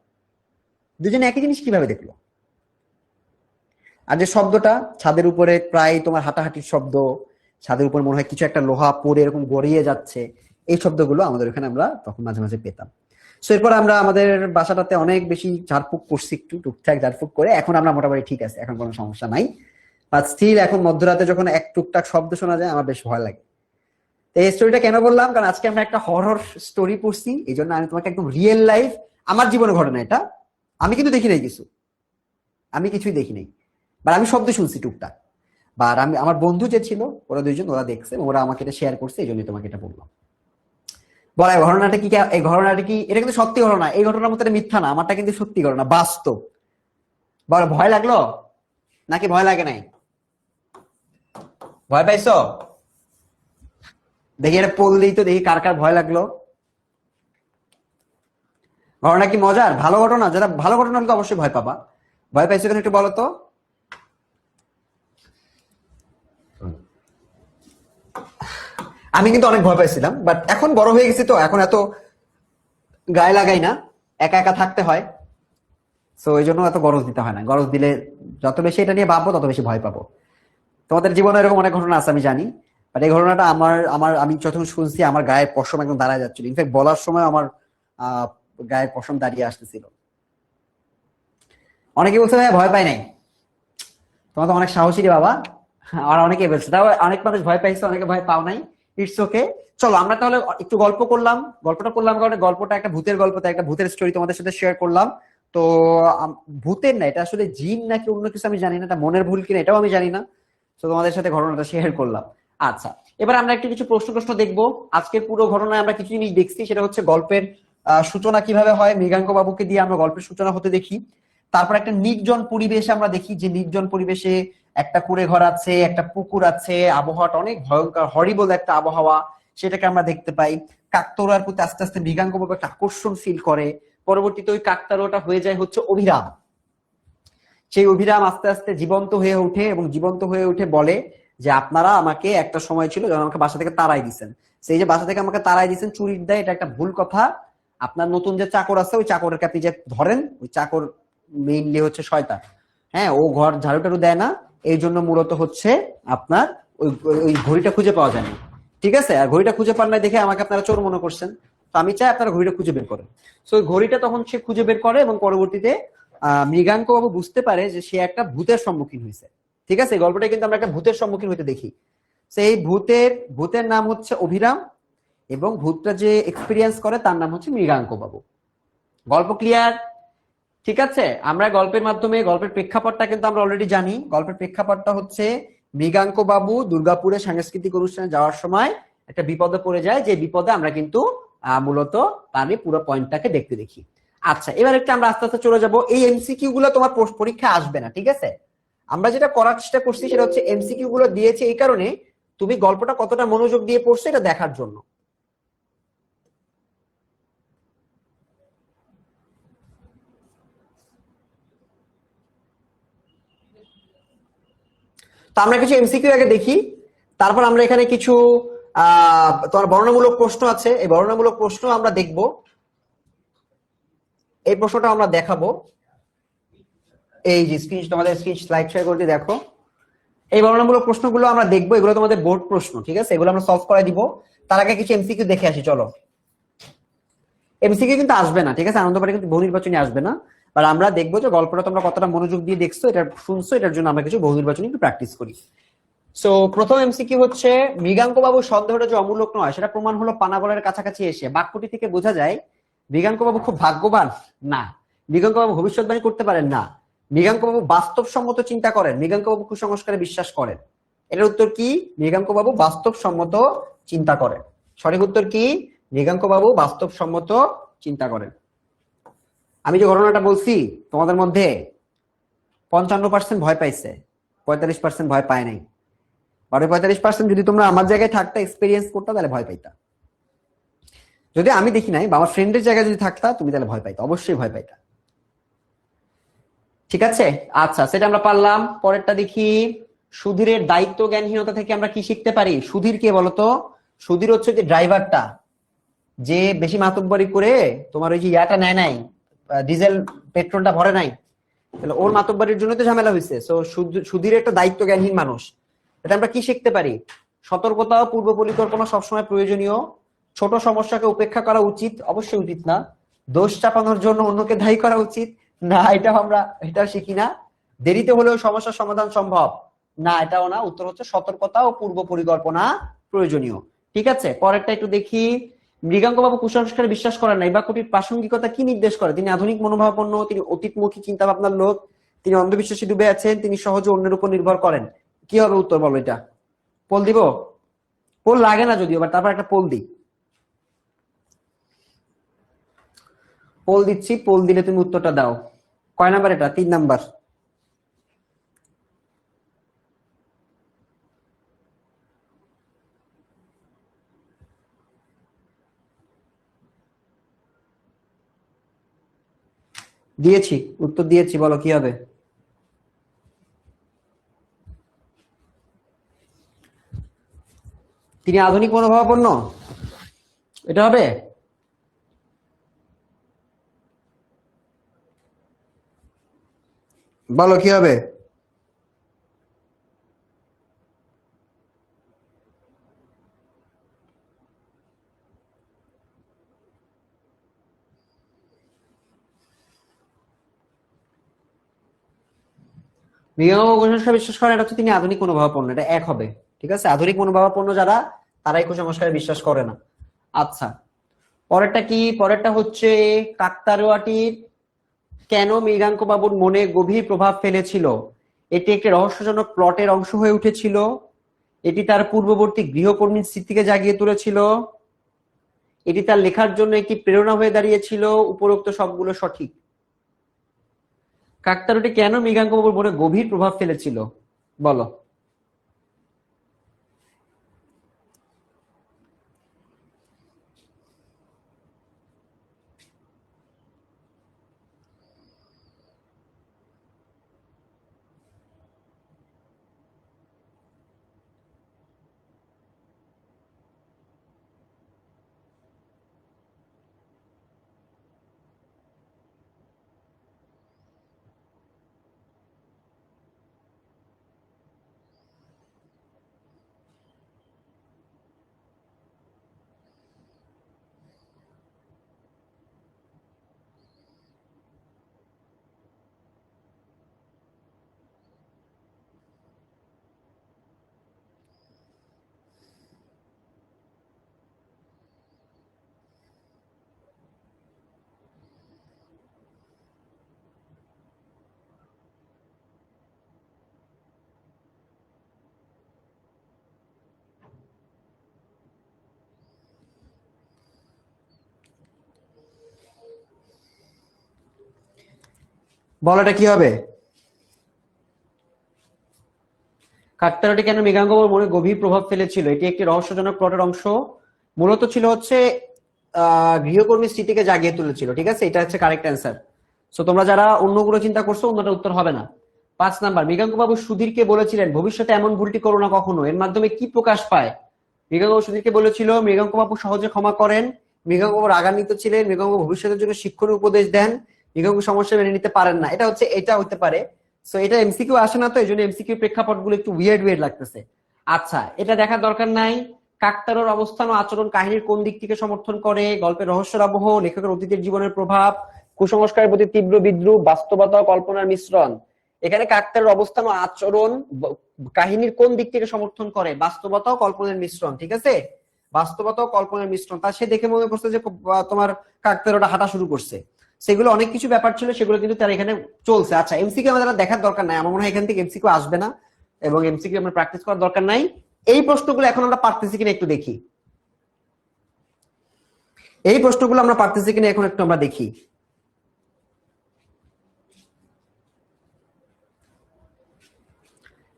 দুজনে একই জিনিস কিভাবে দেখলো। আর যে শব্দটা ছাদের উপরে প্রায় তোমার হাঁটাহাঁটির শব্দ, ছাদের উপর মনে হয় কিছু একটা লোহা পরে এরকম গড়িয়ে যাচ্ছে, এই শব্দগুলো আমাদের ওখানে আমরা তখন মাঝে মাঝে পেতাম। সো এরপর আমরা আমাদের বাসাটাতে অনেক বেশি ঝাড়ফুঁক করছি, একটু টুকটাক ঝাড়ফুঁক করে এখন আমরা মোটামুটি ঠিক আছে, এখন কোনো সমস্যা নাই। বাট স্টিল এখন মধ্যরাতে যখন এক টুকটাক শব্দ শোনা যায় আমার বেশ ভয় লাগে। তো এই স্টোরিটা কেন বললাম, কারণ আজকে আমরা একটা হরর স্টোরি পড়ছি, এই জন্য আমি তোমাকে একদম রিয়েল লাইফ আমার জীবনে ঘটনা এটা। আমি কিন্তু দেখি নাই কিছু, আমি কিছুই দেখি নাই, বা আমি শব্দ শুনছি টুকটাক। বা আমি আমার বন্ধু যে ছিল ওরা দুইজন, ওরা দেখছে, ওরা আমাকে এটা শেয়ার করছে, এই জন্যই তোমাকে এটা বললাম। বলা ঘটনাটা কি, এই ঘটনাটা কি, এটা কিন্তু সত্যি ঘটনা, এই ঘটনার মধ্যে মিথ্যা না, আমারটা কিন্তু সত্যি ঘটনা, বাস্তব। বলো ভয় লাগলো নাকি ভয় লাগে নাই? ভয় পাইছো? দেখি এটা পোল দিই তো, দেখি কার কার ভয় লাগলো। ঘটনা কি মজার, ভালো ঘটনা? যারা ভালো ঘটনা হলে তো অবশ্যই ভয় পাবা। ভয় পাইছো কেন একটু বলো তো। আমি কিন্তু অনেক ভয় পাইছিলাম, বাট এখন বড় হয়ে গেছি তো এখন এত গায়ে লাগাই না, একা একা থাকতে হয়, সো এই জন্য এত গরজ দিতে হয় না। গরজ দিলে যত বেশি এটা নিয়ে ভাববো তত বেশি ভয় পাবো। তোমাদের জীবনে এরকম অনেক ঘটনা আছে আমি জানি, বাট এই ঘটনাটা আমার আমার আমি যখন শুনছি আমার গায়ের পশম একদম দাঁড়ায় যাচ্ছিল, ইনফ্যাক্ট বলার সময় আমার গায়ের পশম দাঁড়িয়ে আসতেছিল। অনেকে বলছে ভাই ভয় পাই নাই, তোমার তো অনেক সাহসী রে বাবা। আর অনেকে বলছে, তাও অনেক মানুষ ভয় পাইছে, অনেকে ভয় পাও নাই। It's okay. চলো আমরা তাহলে একটু গল্প করলাম, গল্পটা করলাম কারণে গল্পটা একটা ভূতের গল্প, তাই একটা ভূতের স্টোরি তোমাদের সাথে শেয়ার করলাম। তো ভূতের না, এটা আসলে জিন নাকি অন্য কিছু আমি জানি না, এটা মনের ভুল কিনা এটাও আমি জানি না। তো তোমাদের সাথে ঘটনাটা শেয়ার করলাম। আচ্ছা, এবার আমরা একটু কিছু প্রশ্ন দেখবো। আজকের পুরো ঘটনায় আমরা কিছু জিনিস দেখছি, সেটা হচ্ছে গল্পের সূচনা কিভাবে হয়, মৃগাঙ্ক বাবুকে দিয়ে আমরা গল্পের সূচনা হতে দেখি। তারপর একটা নির্জন পরিবেশে আমরা দেখি যে নির্জন পরিবেশে একটা কুড়ে ঘর আছে, একটা পুকুর আছে, আবহাওয়াটা অনেক ভয়ঙ্কর হরিবল একটা আবহাওয়া, সেটাকে আমরা দেখতে পাই। কাকতাড়ুয়ার প্রতি আস্তে আস্তে মৃগাঙ্ক বাবু একটা আকর্ষণ ফিল করে, পরবর্তীতে ওই কাকতাড়ুয়াটা হয়ে যায় হচ্ছে অভিরাম। সেই অভিরাম আস্তে আস্তে জীবন্ত হয়ে ওঠে এবং জীবন্ত হয়ে উঠে বলে যে আপনারা আমাকে একটা সময় ছিল যখন আমাকে বাসা থেকে তাড়াই দিচ্ছেন, সেই যে বাসা থেকে আমাকে তাড়াই দিচ্ছেন চুরির দায়, এটা একটা ভুল কথা। আপনার নতুন যে চাকর আছে ওই চাকরকে আপনি যে ধরেন, ওই চাকর মেইনলি হচ্ছে শয়তান। হ্যাঁ, ও ঘর ঝাড়ু টাড়ু দেয় না, এই জন্য মূলত হচ্ছে আপনার ওই ওই ঘড়িটা খুঁজে পাওয়া যায় না। ঠিক আছে, আর ঘড়িটা খুঁজে পান না দেখে আমাকে আপনারা চোর মনে করছেন, তো আমি চাই আপনারা ঘড়িটা খুঁজে বের করেন। তো ওই ঘড়িটা তখন সে খুঁজে বের করে এবং পরবর্তীতে মৃগাঙ্ক বাবু বুঝতে পারে যে সে একটা ভূতের সম্মুখীন হয়েছে। ঠিক আছে, গল্পটা কিন্তু আমরা একটা ভূতের সম্মুখীন হইতে দেখি। সেই ভূতের নাম হচ্ছে অভিরাম, এবং ভূতটা যে এক্সপিরিয়েন্স করে তার নাম হচ্ছে মৃগাঙ্ক বাবু। গল্প ক্লিয়ার? ঠিক আছে, আমরা গল্পের মাধ্যমে গল্পের প্রেক্ষাপটটা কিন্তু আমরা অলরেডি জানি। গল্পের প্রেক্ষাপটটা হচ্ছে মৃগাঙ্ক বাবু দুর্গাপুরে সাংস্কৃতিক অনুষ্ঠানে যাওয়ার সময় একটা বিপদে পড়ে যায়, যে বিপদে আমরা কিন্তু মূলত আমি পুরো পয়েন্টটাকে দেখতে দেখি। আচ্ছা, এবার একটু আমরা আস্তে আস্তে চলে যাব। এই এমসিকিউ গুলো তোমার পরীক্ষা আসবে না, ঠিক আছে? আমরা যেটা করার চেষ্টা করছি সেটা হচ্ছে এমসিকিউ গুলো দিয়েছে এই কারণে তুমি গল্পটা কতটা মনোযোগ দিয়ে পড়ছো এটা দেখার জন্য। তো আমরা কিছু এমসিকিউ আগে দেখি, তারপর আমরা এখানে কিছু তোমার বর্ণনামূলক প্রশ্ন আছে, এই বর্ণনামূলক প্রশ্ন আমরা দেখব, এই প্রশ্নটা আমরা দেখাবো। এই যে স্ক্রিন, তোমাদের স্ক্রিন স্লাইড শেয়ার করতে দেখো, এই বর্ণনামূলক প্রশ্নগুলো আমরা দেখবো, এগুলো তোমাদের বোর্ড প্রশ্ন, ঠিক আছে? এগুলো আমরা সলভ করে দিব। তার আগে কিছু এমসিকিউ দেখে আসি, চলো। এমসিকিউ কিন্তু আসবে না, ঠিক আছে, আনন্দবাড়ি কিন্তু বহু নির্বাচনী আসবে না। আর আমরা দেখবো যে গল্পটা তোমরা কতটা মনোযোগ দিয়ে দেখছো, এটা শুনছো, এটার জন্য আমরা কিছু বহু নির্বাচনী একটু প্র্যাকটিস করি। সো প্রথম এমসিকিউ হচ্ছে, মৃগাঙ্ক বাবু সন্দেহটা যে অমূলক নয় সেটা প্রমাণ হলো পানাগড়ের কাছাকাছি এসে। বাক্যটি থেকে বোঝা যায় মৃগাঙ্ক বাবু খুব ভাগ্যবান না, মৃগাঙ্ক বাবু ভবিষ্যৎবাণী করতে পারেন না, মৃগাঙ্ক বাবু বাস্তবসম্মত চিন্তা করেন, মৃগাঙ্ক বাবু কুসংস্কারে বিশ্বাস করেন। এটার উত্তর কি? মৃগাঙ্ক বাবু বাস্তবসম্মত চিন্তা করেন। সঠিক উত্তর কি? মৃগাঙ্ক বাবু বাস্তবসম্মত চিন্তা করেন। আমি যে ঘটনাটা বলছি তোমাদের মধ্যে 55% ভয় পাইছে, 45% ভয় পায় নাই। 45% যদি তোমরা আমার জায়গায় থাকতা, এক্সপেরিয়েন্স করতা, তাহলে ভয় পাইতা। যদি আমি দেখি নাই বা আমার ফ্রেন্ডের জায়গায় যদি থাকতা, তুমি তাহলে ভয় পাইতা, অবশ্যই ভয় পাইতা। ঠিক আছে, আচ্ছা, সেটা আমরা পারলাম। পরেরটা দেখি, সুধীরের দায়িত্ব জ্ঞানহীনতা থেকে আমরা কি শিখতে পারি? সুধীর কে বলতো? সুধীর হচ্ছে যে ড্রাইভারটা, যে বেশি মাতব্বরি করে তোমার ওই যে ইয়াটা নেয় নাই, ডিজেল পেট্রোলটা ভরে নাই, তাহলে ওর মাতব্বরির জন্য তো ঝামেলা হয়েছে। সো সুধীর একটা দায়িত্ব জ্ঞানহীন মানুষ। এটা আমরা কি শিখতে পারি? সতর্কতা ও পূর্ব পরিকল্পনা সবসময় প্রয়োজনীয়, ছোট সমস্যাকে উপেক্ষা করা উচিত, অবশ্যই উচিত না, দোষ চাপানোর জন্য অন্যকে দায়ী করা উচিত না, এটা শিখি না। দেরিতে হলেও সমস্যার সমাধান সম্ভব না, এটাও না। উত্তর হচ্ছে সতর্কতা ও পূর্ব পরিকল্পনা প্রয়োজনীয়। ঠিক আছে, পরেরটা একটু দেখি। মৃগাঙ্ক বাবু কুসংস্কারে বিশ্বাস করেন না, এই বাক্যটির প্রাসঙ্গিকতা কি নির্দেশ করে? তিনি আধুনিক মনোভাবাপন্ন, তিনি অতীতমুখী চিন্তা ভাবনার লোক, তিনি অন্ধবিশ্বাসী ডুবে আছেন, তিনি সহজে অন্যের উপর নির্ভর করেন। কি হবে উত্তর বলো? এটা পোল দিব? পোল লাগে না যদিও, বাট তারপর একটা পোল দিই। পোল দিচ্ছি, পোল দিলে তুমি উত্তরটা দাও। কয় নাম্বার এটা? 3 নাম্বার। দিয়েছি, উত্তর দিয়েছি, বলো কি হবে? তিনি আধুনিক মনোভাবাপন্ন, এটা হবে। বলো কি হবে? মৃগাঙ্ক কুসংস্কারে বিশ্বাস করেন, এটা হচ্ছে তিনি আধুনিক মনোভাবাপন্ন, এটা এক হবে। ঠিক আছে, আধুনিক মনোভাবাপন্ন যারা, তারাই কুসংস্কারে বিশ্বাস করে না। আচ্ছা, পরেরটা কি? পরেরটা হচ্ছে, কাকতাড়ুয়াটির কেন মৃগাঙ্ক বাবুর মনে গভীর প্রভাব ফেলেছিল? এটি একটি রহস্যজনক প্লটের অংশ হয়ে উঠেছিল, এটি তার পূর্ববর্তী গৃহকর্মীর স্মৃতিকে জাগিয়ে তুলেছিল, এটি তার লেখার জন্য একটি প্রেরণা হয়ে দাঁড়িয়েছিল। উপরোক্ত সবগুলো সঠিক। কাকতাড়ুয়াটি কেন মৃগাঙ্ক বাবুর মনে গভীর প্রভাব ফেলেছিল বলো? বলো এটা কি হবে? কাকতাড়ুয়াটি কেন মৃগাঙ্ক বাবুর মনে গভীর প্রভাব ফেলেছিল? এটি একটি রহস্যজনক প্লটের অংশ, মূলত ছিল হচ্ছে গৃহকর্মীর স্মৃতিকে জাগিয়ে তুলেছিল। ঠিক আছে, এটা হচ্ছে কারেক্ট অ্যান্সার। সো তোমরা যারা অন্যগুলো চিন্তা করছো, অন্যটা উত্তর হবে না। 5 নাম্বার, মৃগাঙ্ক বাবু সুধীরকে বলেছিলেন ভবিষ্যতে এমন ভুলটি করো না কখনো, এর মাধ্যমে কি প্রকাশ পায়? মৃগাঙ্ক বাবু সুধীরকে বলেছিল মৃগাঙ্ক বাবু সহজে ক্ষমা করেন, মৃগাঙ্ক বাবু রাগান্বিত ছিলেন, মৃগাঙ্ক বাবু ভবিষ্যতের জন্য শিক্ষণীয় উপদেশ দেন, মৃগাঙ্ক সমস্যা মেনে নিতে পারেন না। এটা হচ্ছে, এটা হতে পারে। সো এটা এমসিকিউ আসে না, তো এই জন্য এমসিকিউ প্রেক্ষাপট গুলো একটু উইয়ার্ড লাগতেছে। আচ্ছা, এটা দেখার দরকার নাই। কাকতারুয়ার অবস্থান ও আচরণ কাহিনীর কোন দিক থেকে সমর্থন করে, গল্পের রহস্যের আবহ, লেখকের অতীতের জীবনের প্রভাব, কুসংস্কারের প্রতি তীব্র বিদ্রুপ, বাস্তবতা ও কল্পনার মিশ্রণ। এখানে কাকতারুয়ার অবস্থান ও আচরণ কাহিনীর কোন দিক থেকে সমর্থন করে, বাস্তবতা ও কল্পনার মিশ্রণ। ঠিক আছে, বাস্তবতা ও কল্পনার মিশ্রণ। তা সে দেখে মনে করছে যে তোমার কাকতারুয়াটা হাঁটা শুরু করছে, সেগুলো অনেক কিছু ব্যাপার ছিল, সেগুলো কিন্তু তার এখানে চলছে। আচ্ছা, এমসিকিউ আমাদের দেখার দরকার নাই, আমার মনে হয় এখান থেকে এমসিকিউ আসবে না এবং এমসিকিউ আমরা প্র্যাকটিস করার দরকার নাই। এই প্রশ্নগুলো এখন আমরা পারতেছি কিনা একটু দেখি, এই প্রশ্নগুলো আমরা পারতেছি কিনা এখন একটু আমরা দেখি।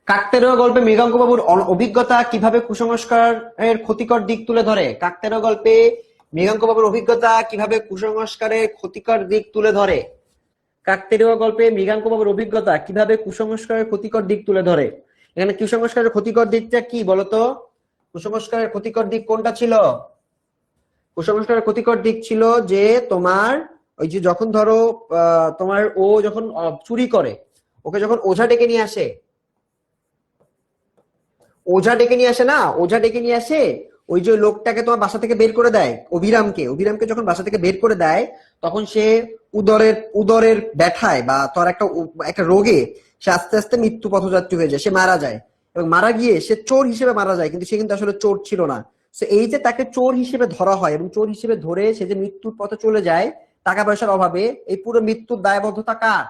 কাকতারুয়া গল্পে মৃগাঙ্কবাবুর অভিজ্ঞতা কিভাবে কুসংস্কারের ক্ষতিকর দিক তুলে ধরে, কাকতারুয়া গল্পে মৃগাঙ্কবাবুর অভিজ্ঞতা কিভাবে কুসংস্কারের ক্ষতিকর দিক তুলে ধরে, কাকতারুয়া গল্পে মৃগাঙ্কবাবুর অভিজ্ঞতা কিভাবে কুসংস্কারের ক্ষতিকর দিক তুলে ধরে। এখানে কুসংস্কারের ক্ষতিকর দিকটা কি বলতো, কুসংস্কারের ক্ষতিকর দিক কোনটা ছিল? কুসংস্কারের ক্ষতিকর দিক ছিল যে তোমার ওই যে যখন ধরো তোমার ও যখন চুরি করে, ওকে যখন ওঝা ডেকে নিয়ে আসে, ওঝা ডেকে নিয়ে আসে না, ওঝা ডেকে নিয়ে আসে, ওই যে লোকটাকে তোমার বাসা থেকে বের করে দেয়, অভিরামকে, অভিরামকে যখন বাসা থেকে বের করে দেয়, তখন সে উদরের ব্যথায় বা তোর একটা রোগে সে আস্তে আস্তে মৃত্যু পথযাত্রী হয়ে যায়, সে মারা যায় এবং মারা গিয়ে সে চোর হিসেবে মারা যায়, কিন্তু সে কিন্তু আসলে চোর ছিল না। তো এই যে তাকে চোর হিসেবে ধরা হয় এবং চোর হিসেবে ধরে সে যে মৃত্যুর পথে চলে যায় টাকা পয়সার অভাবে, এই পুরো মৃত্যুর দায়বদ্ধতা কার?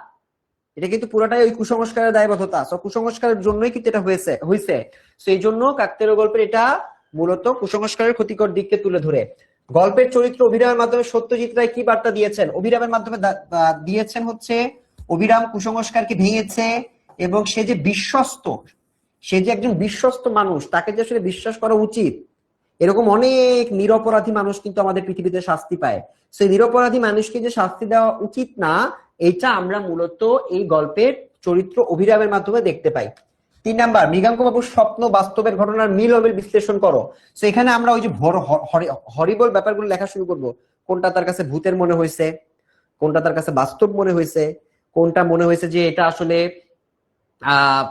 এটা কিন্তু পুরোটাই ওই কুসংস্কারের দায়বদ্ধতা। কুসংস্কারের জন্যই কিন্তু এটা হয়েছে। সেই জন্য কাকতারুয়া গল্পের এটা মূলত কুসংস্কারের ক্ষতিকর দিককে তুলে ধরে। গল্পের চরিত্র অভিরামের মাধ্যমে সত্যজিৎ রায় কি বার্তা দিয়েছেন? অভিরামের মাধ্যমে দিয়েছেন হচ্ছে অভিরাম কুসংস্কারকে ভেঙেছে এবং সে যে বিশ্বস্ত, সে যে একজন বিশ্বস্ত মানুষ, তাকে যে আসলে বিশ্বাস করা উচিত। এরকম অনেক নিরপরাধী মানুষ কিন্তু আমাদের পৃথিবীতে শাস্তি পায়, সেই নিরপরাধী মানুষকে যে শাস্তি দেওয়া উচিত না, এটা আমরা মূলত এই গল্পের চরিত্র অভিরামের মাধ্যমে দেখতে পাই। 3 নাম্বার, মৃগাঙ্কবাবুর স্বপ্ন বাস্তবের ঘটনার মিল অমিল বিশ্লেষণ করো। তো এখানে আমরা ওই যে হরিবল ব্যাপারগুলো লেখা শুরু করব, কোনটা তার কাছে ভূতের মনে হয়েছে, কোনটা তার কাছে বাস্তব মনে হয়েছে, কোনটা মনে হয়েছে যে এটা আসলে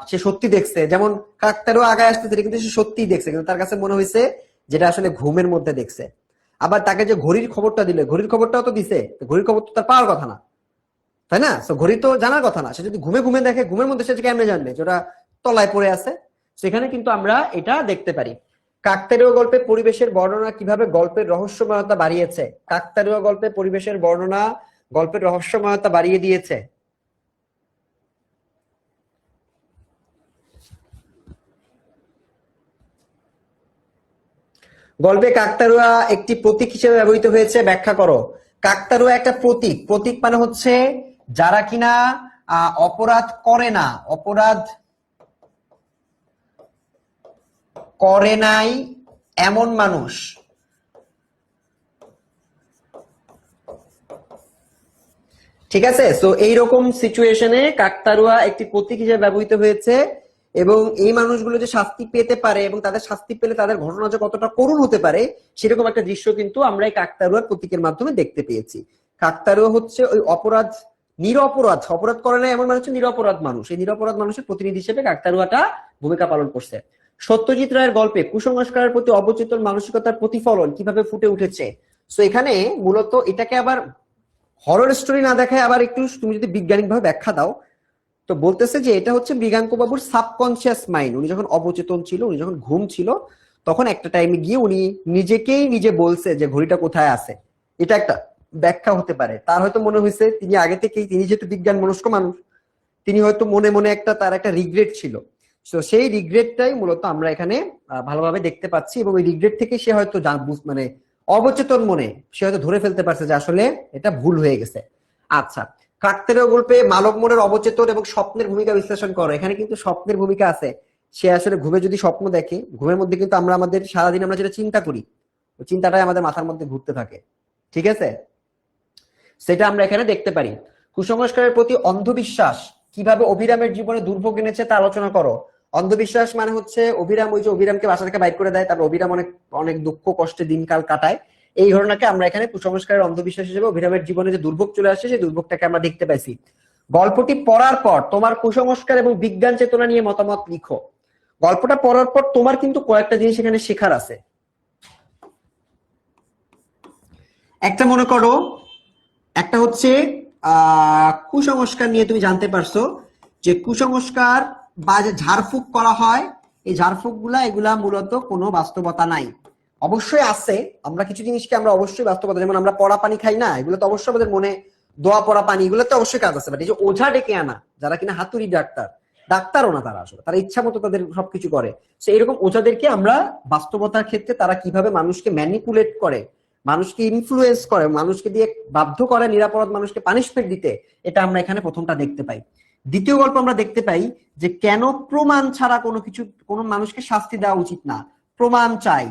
সে সত্যি দেখছে। যেমন কাকতারুয়া আগায় আসতেছে, কিন্তু সে সত্যিই দেখছে, কিন্তু তার কাছে মনে হয়েছে যেটা আসলে ঘুমের মধ্যে দেখছে। আবার তাকে যে ঘড়ির খবরটা দিলে, ঘড়ির খবরটাও তো দিছে, ঘড়ির খবর তো তার পাওয়ার কথা না, তাই না? ঘড়ি তো জানার কথা না, সে যদি ঘুমে ঘুমে দেখে, ঘুমের মধ্যে সে কেমনে জানবে যেটা তলায় পড়ে আছে? সেখানে কিন্তু আমরা এটা দেখতে পারি। কাকতারুয়া গল্পে পরিবেশের বর্ণনা কিভাবে গল্পের রহস্যময়তা বাড়িয়েছে, কাকতারুয়া গল্পে পরিবেশের বর্ণনা গল্পের রহস্যময়তা বাড়িয়ে দিয়েছে। গল্পে কাকতারুয়া একটি প্রতীক হিসেবে ব্যবহৃত হয়েছে, ব্যাখ্যা করো। কাকতারুয়া একটা প্রতীক, প্রতীক মানে হচ্ছে যারা কিনা অপরাধ করে না, অপরাধ করে নাই এমন মানুষ। ঠিক আছে, তো এইরকম সিচুয়েশনে কাকতারুয়া একটি প্রতীক হিসেবে ব্যবহৃত হয়েছে এবং এই মানুষগুলো যে শাস্তি পেতে পারে এবং তাদের শাস্তি পেলে তাদের ঘটনা যে কতটা করুণ হতে পারে, সেরকম একটা দৃশ্য কিন্তু আমরা এই কাকতারুয়ার প্রতীকের মাধ্যমে দেখতে পেয়েছি। কাকতারুয়া হচ্ছে ওই অপরাধ করে না এমন মানুষ, নিরপরাধ মানুষ, এই নিরপরাধ মানুষের প্রতিনিধি হিসেবে কাকতারুয়াটা ভূমিকা পালন করছে। সত্যজিৎ রায়ের গল্পে কুসংস্কারের প্রতি অবচেতন মানসিকতার প্রতিফলন কিভাবে ফুটে উঠেছে। তো এখানে মূলত এটাকে আবার হরর স্টোরি না দেখায় আবার একটু তুমি যদি বৈজ্ঞানিক ভাবে ব্যাখ্যা দাও, তো বলতেছে যে এটা হচ্ছে মৃগাঙ্কবাবুর সাবকনসিয়াস মাইন্ড। উনি যখন অবচেতন ছিল, উনি যখন ঘুম ছিল, তখন একটা টাইমে গিয়ে উনি নিজেকেই নিজে বলছে যে ঘড়িটা কোথায় আছে। এটা একটা ব্যাখ্যা হতে পারে। তার হয়তো মনে হয়েছে তিনি আগে থেকেই, তিনি যেহেতু বিজ্ঞান মনস্ক মানুষ, তিনি হয়তো মনে মনে তার একটা রিগ্রেট ছিল। তো সেই রিগ্রেটটাই মূলত আমরা এখানে ভালোভাবে দেখতে পাচ্ছি এবং ওই রিগ্রেট থেকে সে হয়তো মানে অবচেতন মনে সে হয়তো ধরে ফেলতে পারছে যে আসলে এটা ভুল হয়ে গেছে। আচ্ছা, কাকতারুয়া গল্পে মালক মোড়ের অবচেতন এবং স্বপ্নের ভূমিকা বিশ্লেষণ করো। এখানে কিন্তু স্বপ্নের ভূমিকা আছে। সে আসলে ঘুমে যদি স্বপ্ন দেখে, ঘুমের মধ্যে কিন্তু আমরা আমাদের সারাদিন আমরা যেটা চিন্তা করি, ওই চিন্তাটাই আমাদের মাথার মধ্যে ঘুরতে থাকে। ঠিক আছে, সেটা আমরা এখানে দেখতে পারি। কুসংস্কারের প্রতি অন্ধবিশ্বাস কিভাবে অভিরামের জীবনে দুর্ভোগ এনেছে তা আলোচনা করো। অন্ধবিশ্বাস মানে হচ্ছে অভিরাম, ওই যে অভিরামকে বাসা থেকে বাইর করে দেয়, তারপর অভিরাম অনেক অনেক দুঃখ কষ্টে দিনকাল কাটায়, এই ঘটনাকে আমরা এখানে কুসংস্কারের অন্ধবিশ্বাস হিসেবে অভিরামের জীবনে যে দুর্ভোগ চলে আসছে সেই দুর্ভোগটাকে আমরা দেখতে পাইছি। গল্পটি পড়ার পর তোমার কুসংস্কার এবং বিজ্ঞান চেতনা নিয়ে মতামত লিখো। গল্পটা পড়ার পর তোমার কিন্তু কয়েকটা জিনিস এখানে শেখার আছে। একটা মনে করো, একটা হচ্ছে কুসংস্কার নিয়ে তুমি জানতে পারছো যে কুসংস্কার বা যে ঝাড়ফুঁক করা হয়, এই ঝাড়ফুঁক এগুলা মূলত কোনো বাস্তবতা নাই। অবশ্যই আছে, আমরা কিছু জিনিসকে আমরা অবশ্যই বাস্তবতা, যেমন আমরা পড়া পানি খাই না, এগুলো তো অবশ্যই আমাদের মনে, দোয়া পড়া পানি, এগুলো তো অবশ্যই কাজ আছে। বাট এই যে ওঝা ডেকে আনা, যারা কিনা হাতুড়ি ডাক্তার, ডাক্তারও না তারা, আসলে তারা ইচ্ছা মতো তাদের সবকিছু করে। তো এরকম ওঝাদেরকে আমরা বাস্তবতার ক্ষেত্রে তারা কিভাবে মানুষকে ম্যানিপুলেট করে, মানুষকে ইনফ্লুয়েন্স করে, মানুষকে দিয়ে বাধ্য করে নিরাপরাধ মানুষকে পানিশমেন্ট দিতে, এটা আমরা এখানে প্রথমটা দেখতে পাই। দ্বিতীয় গল্প আমরা দেখতে পাই যে কেন প্রমাণ ছাড়া কোনো কিছু, কোনো মানুষকে শাস্তি দেওয়া উচিত না, প্রমাণ চাই,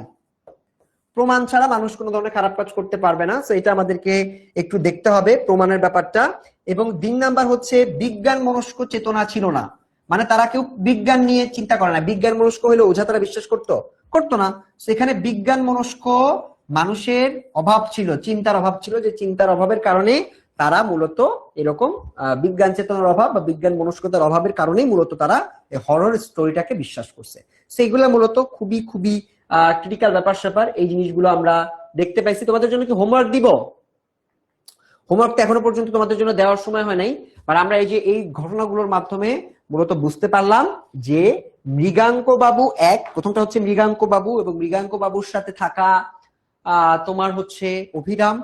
প্রমাণ ছাড়া মানুষ কোনো ধরনের খারাপ কাজ করতে পারবে না। তো এটা আমাদেরকে একটু দেখতে হবে প্রমাণের ব্যাপারটা। এবং 3 নাম্বার হচ্ছে বিজ্ঞান মনস্ক চেতনা ছিল না, মানে তারা কেউ বিজ্ঞান নিয়ে চিন্তা করে না। বিজ্ঞান মনস্ক হলে ওঝা তারা বিশ্বাস করতো না। সেখানে বিজ্ঞান মনস্ক মানুষের অভাব ছিল, চিন্তার অভাব ছিল, যে চিন্তার অভাবের কারণে তারা মূলত এরকম বিজ্ঞান চেতনার অভাব বা বিজ্ঞান মনস্কতার অভাবের কারণেই মূলত তারা এই হরর স্টোরিটাকে বিশ্বাস করছে। সেইগুলো মূলত খুবই খুবই ক্রিটিক্যাল ব্যাপার স্যাপার, এই জিনিসগুলো আমরা দেখতে পাইছি। তোমাদের জন্য কি হোমওয়ার্ক দিব? হোমওয়ার্ক তো এখনো পর্যন্ত তোমাদের জন্য দেওয়ার সময় হয় নাই, আর আমরা এই যে এই ঘটনাগুলোর মাধ্যমে মূলত বুঝতে পারলাম যে মৃগাঙ্ক বাবু এক, প্রথমটা হচ্ছে মৃগাঙ্ক বাবু, এবং মৃগাঙ্ক বাবুর সাথে থাকা তোমার হচ্ছে অভিরাম,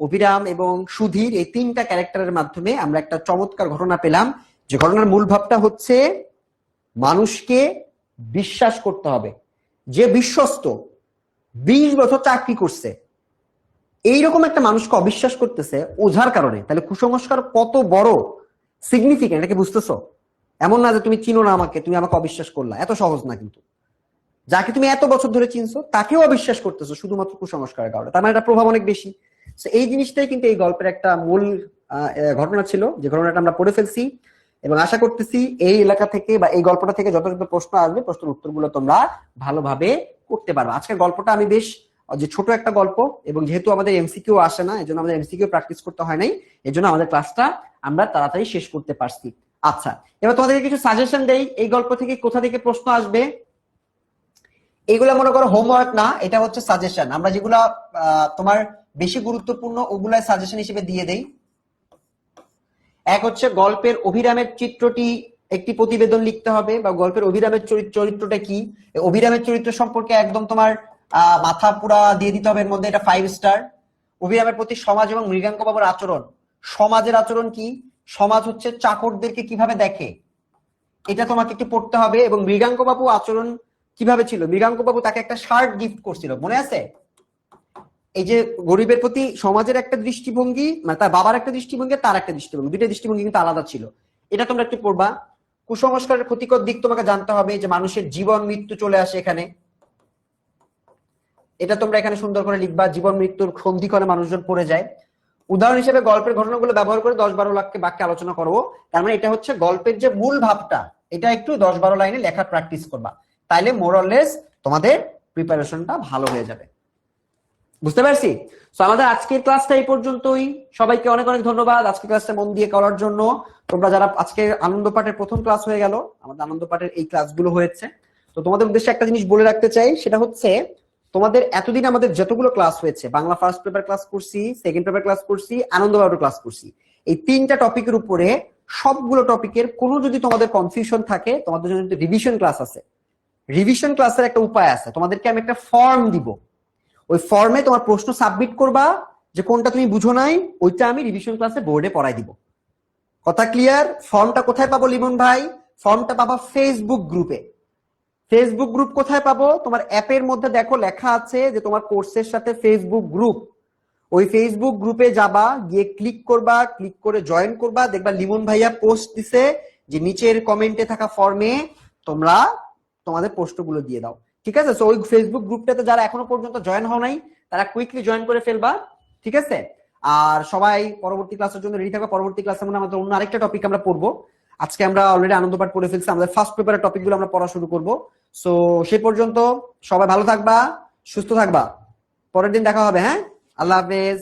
অভিরাম এবং সুধীর, এই 3টা ক্যারেক্টারের মাধ্যমে আমরা একটা চমৎকার ঘটনা পেলাম। যে ঘটনার মূল ভাবটা হচ্ছে মানুষকে বিশ্বাস করতে হবে। যে বিশ্বস্ত 20 বছর চাকরি করছে, এইরকম একটা মানুষকে অবিশ্বাস করতেছে ওঝার কারণে, তাহলে কুসংস্কার কত বড় সিগনিফিকেন্ট, এটাকে বুঝতেছো? এমন না যে তুমি চিনো না আমাকে, তুমি আমাকে অবিশ্বাস করলা, এত সহজ না। কিন্তু যাকে তুমি এত বছর ধরে চিনছো তাকেও অবিশ্বাস করতেছো শুধুমাত্র কুসংস্কারের কারণে, তার মানে এটা প্রভাব অনেক বেশি। এই জিনিসটাই কিন্তু এই গল্পের একটা মূল ঘটনা ছিল, যে ঘটনাটা আমরা পড়ে ফেলছি। এবং আশা করতেছি এই এলাকা থেকে বা এই গল্পটা থেকে যত যত প্রশ্ন আসবে, প্রশ্নের উত্তরগুলো তোমরা ভালোভাবে করতে পারবে। আজকের গল্পটা আমি বেশ যে ছোট একটা গল্প, এবং যেহেতু আমাদের এমসিকিউ আসে না, এজন্য আমাদের এমসিকিউ প্র্যাকটিস করতে হয় নাই, এজন্য আমাদের ক্লাসটা আমরা তাড়াতাড়ি শেষ করতে পারছি। আচ্ছা, এবার তোমাদেরকে কিছু সাজেশন দেই, এই গল্প থেকে কোথা থেকে প্রশ্ন আসবে। এগুলা মনে করো হোমওয়ার্ক না, এটা হচ্ছে সাজেশন। আমরা যেগুলা তোমার বেশি গুরুত্বপূর্ণ ওগুলাই সাজেশন হিসেবে দিয়ে দেই। এক হচ্ছে গল্পের অভিরামের চিত্রটি একটি প্রতিবেদন লিখতে হবে, বা গল্পের অভিরামের চরিত্রটা কি, অভিরামের চরিত্র সম্পর্কে একদম তোমার মাথা পুরা দিয়ে দিতে হবে, এর মধ্যে এটা 5 স্টার। অভিরামের প্রতি সমাজ এবং মৃগাঙ্ক বাবুর আচরণ, সমাজের আচরণ কি, সমাজ হচ্ছে চাকরদেরকে কিভাবে দেখে, এটা তোমাকে একটু পড়তে হবে। এবং মৃগাঙ্ক বাবু আচরণ কিভাবে ছিল, মৃগাঙ্ক বাবু তাকে একটা শার্ট গিফট করছিল, মনে আছে? এই যে গরিবের প্রতি সমাজের একটা দৃষ্টিভঙ্গি, মানে তার বাবার একটা দৃষ্টিভঙ্গি, তার একটা দৃষ্টিভঙ্গি, দুইটা দৃষ্টিভঙ্গি কিন্তু আলাদা ছিল, এটা তোমরা একটু পড়বা। কুসংস্কারের ক্ষতিকর দিক তোমাকে জানতে হবে, যে মানুষের জীবন মৃত্যু চলে আসে এখানে, এটা তোমরা এখানে সুন্দর করে লিখবা। জীবন মৃত্যুর সন্ধিক্ষণে মানুষজন পড়ে যায়। উদাহরণ হিসেবে গল্পের ঘটনাগুলো ব্যবহার করে 10-12 বাক্যে আলোচনা করবো। তার মানে এটা হচ্ছে গল্পের যে মূল ভাবটা, এটা একটু 10-12 লাইনে লেখার প্র্যাকটিস করবা, তাইলে মোরলেস তোমাদের প্রিপারেশনটা ভালো হয়ে যাবে। বুঝতে পারছি? তো আমাদের আজকের ক্লাসটা এই পর্যন্তই। সবাইকে অনেক অনেক ধন্যবাদ আজকের ক্লাসটা মন দিয়ে করার জন্য। তোমরা যারা আজকে আনন্দ পাঠের প্রথম ক্লাস হয়ে গেল, আমাদের আনন্দ পাঠের এই ক্লাসগুলো হয়েছে, তো তোমাদের উদ্দেশ্যে একটা জিনিস বলে রাখতে চাই, সেটা হচ্ছে তোমাদের এতদিন আমাদের যতগুলো ক্লাস হয়েছে, বাংলা ফার্স্ট পেপার ক্লাস করছি, সেকেন্ড পেপার ক্লাস করছি, আনন্দ পাঠের ক্লাস করছি, এই 3টা টপিকের উপরে সবগুলো টপিকের কোনো যদি তোমাদের কনফিউশন থাকে, তোমাদের জন্য রিভিশন ক্লাস আছে। রিভিশন ক্লাসের একটা উপায় আছে, তোমাদেরকে আমি একটা ফর্ম দিব, ওই ফর্মে তোমার প্রশ্ন সাবমিট করবা, যে কোনটা তুমি বুঝো নাই ওইটা আমি রিভিশন ক্লাসে বোর্ডে পড়াই দিব। কথা ক্লিয়ার? ফর্মটা কোথায় পাবো লিমন ভাই? ফর্মটা পাবা ফেসবুক গ্রুপে। ফেসবুক গ্রুপ কোথায় পাবো? তোমার অ্যাপের মধ্যে দেখো লেখা আছে যে তোমার কোর্সের সাথে ফেসবুক গ্রুপ, ওই ফেসবুক গ্রুপে যাবা, গিয়ে ক্লিক করবা, ক্লিক করে জয়েন করবা, দেখবা লিমন ভাইয়া পোস্ট দিছে যে নিচের কমেন্টে থাকা ফর্মে তোমরা তোমাদের প্রশ্নগুলো দিয়ে দাও। ঠিক আছে? সো ওই ফেসবুক গ্রুপটাতে যারা এখনো পর্যন্ত জয়েন হও নাই, তারা কুইকলি জয়েন করে ফেলবা। ঠিক আছে? আর সবাই পরবর্তী ক্লাসের জন্য রেডি থাকবা। পরবর্তী ক্লাসে আমরা আমাদের অন্য আরেকটা টপিক আমরা পড়বো। আজকে আমরা অলরেডি আনন্দ পাঠ পড়ে ফেলছি, আমাদের ফার্স্ট পেপারের টপিকগুলো আমরা পড়া শুরু করবো। সো সেই পর্যন্ত সবাই ভালো থাকবা, সুস্থ থাকবা, পরের দিন দেখা হবে। হ্যাঁ, আল্লাহ হাফেজ।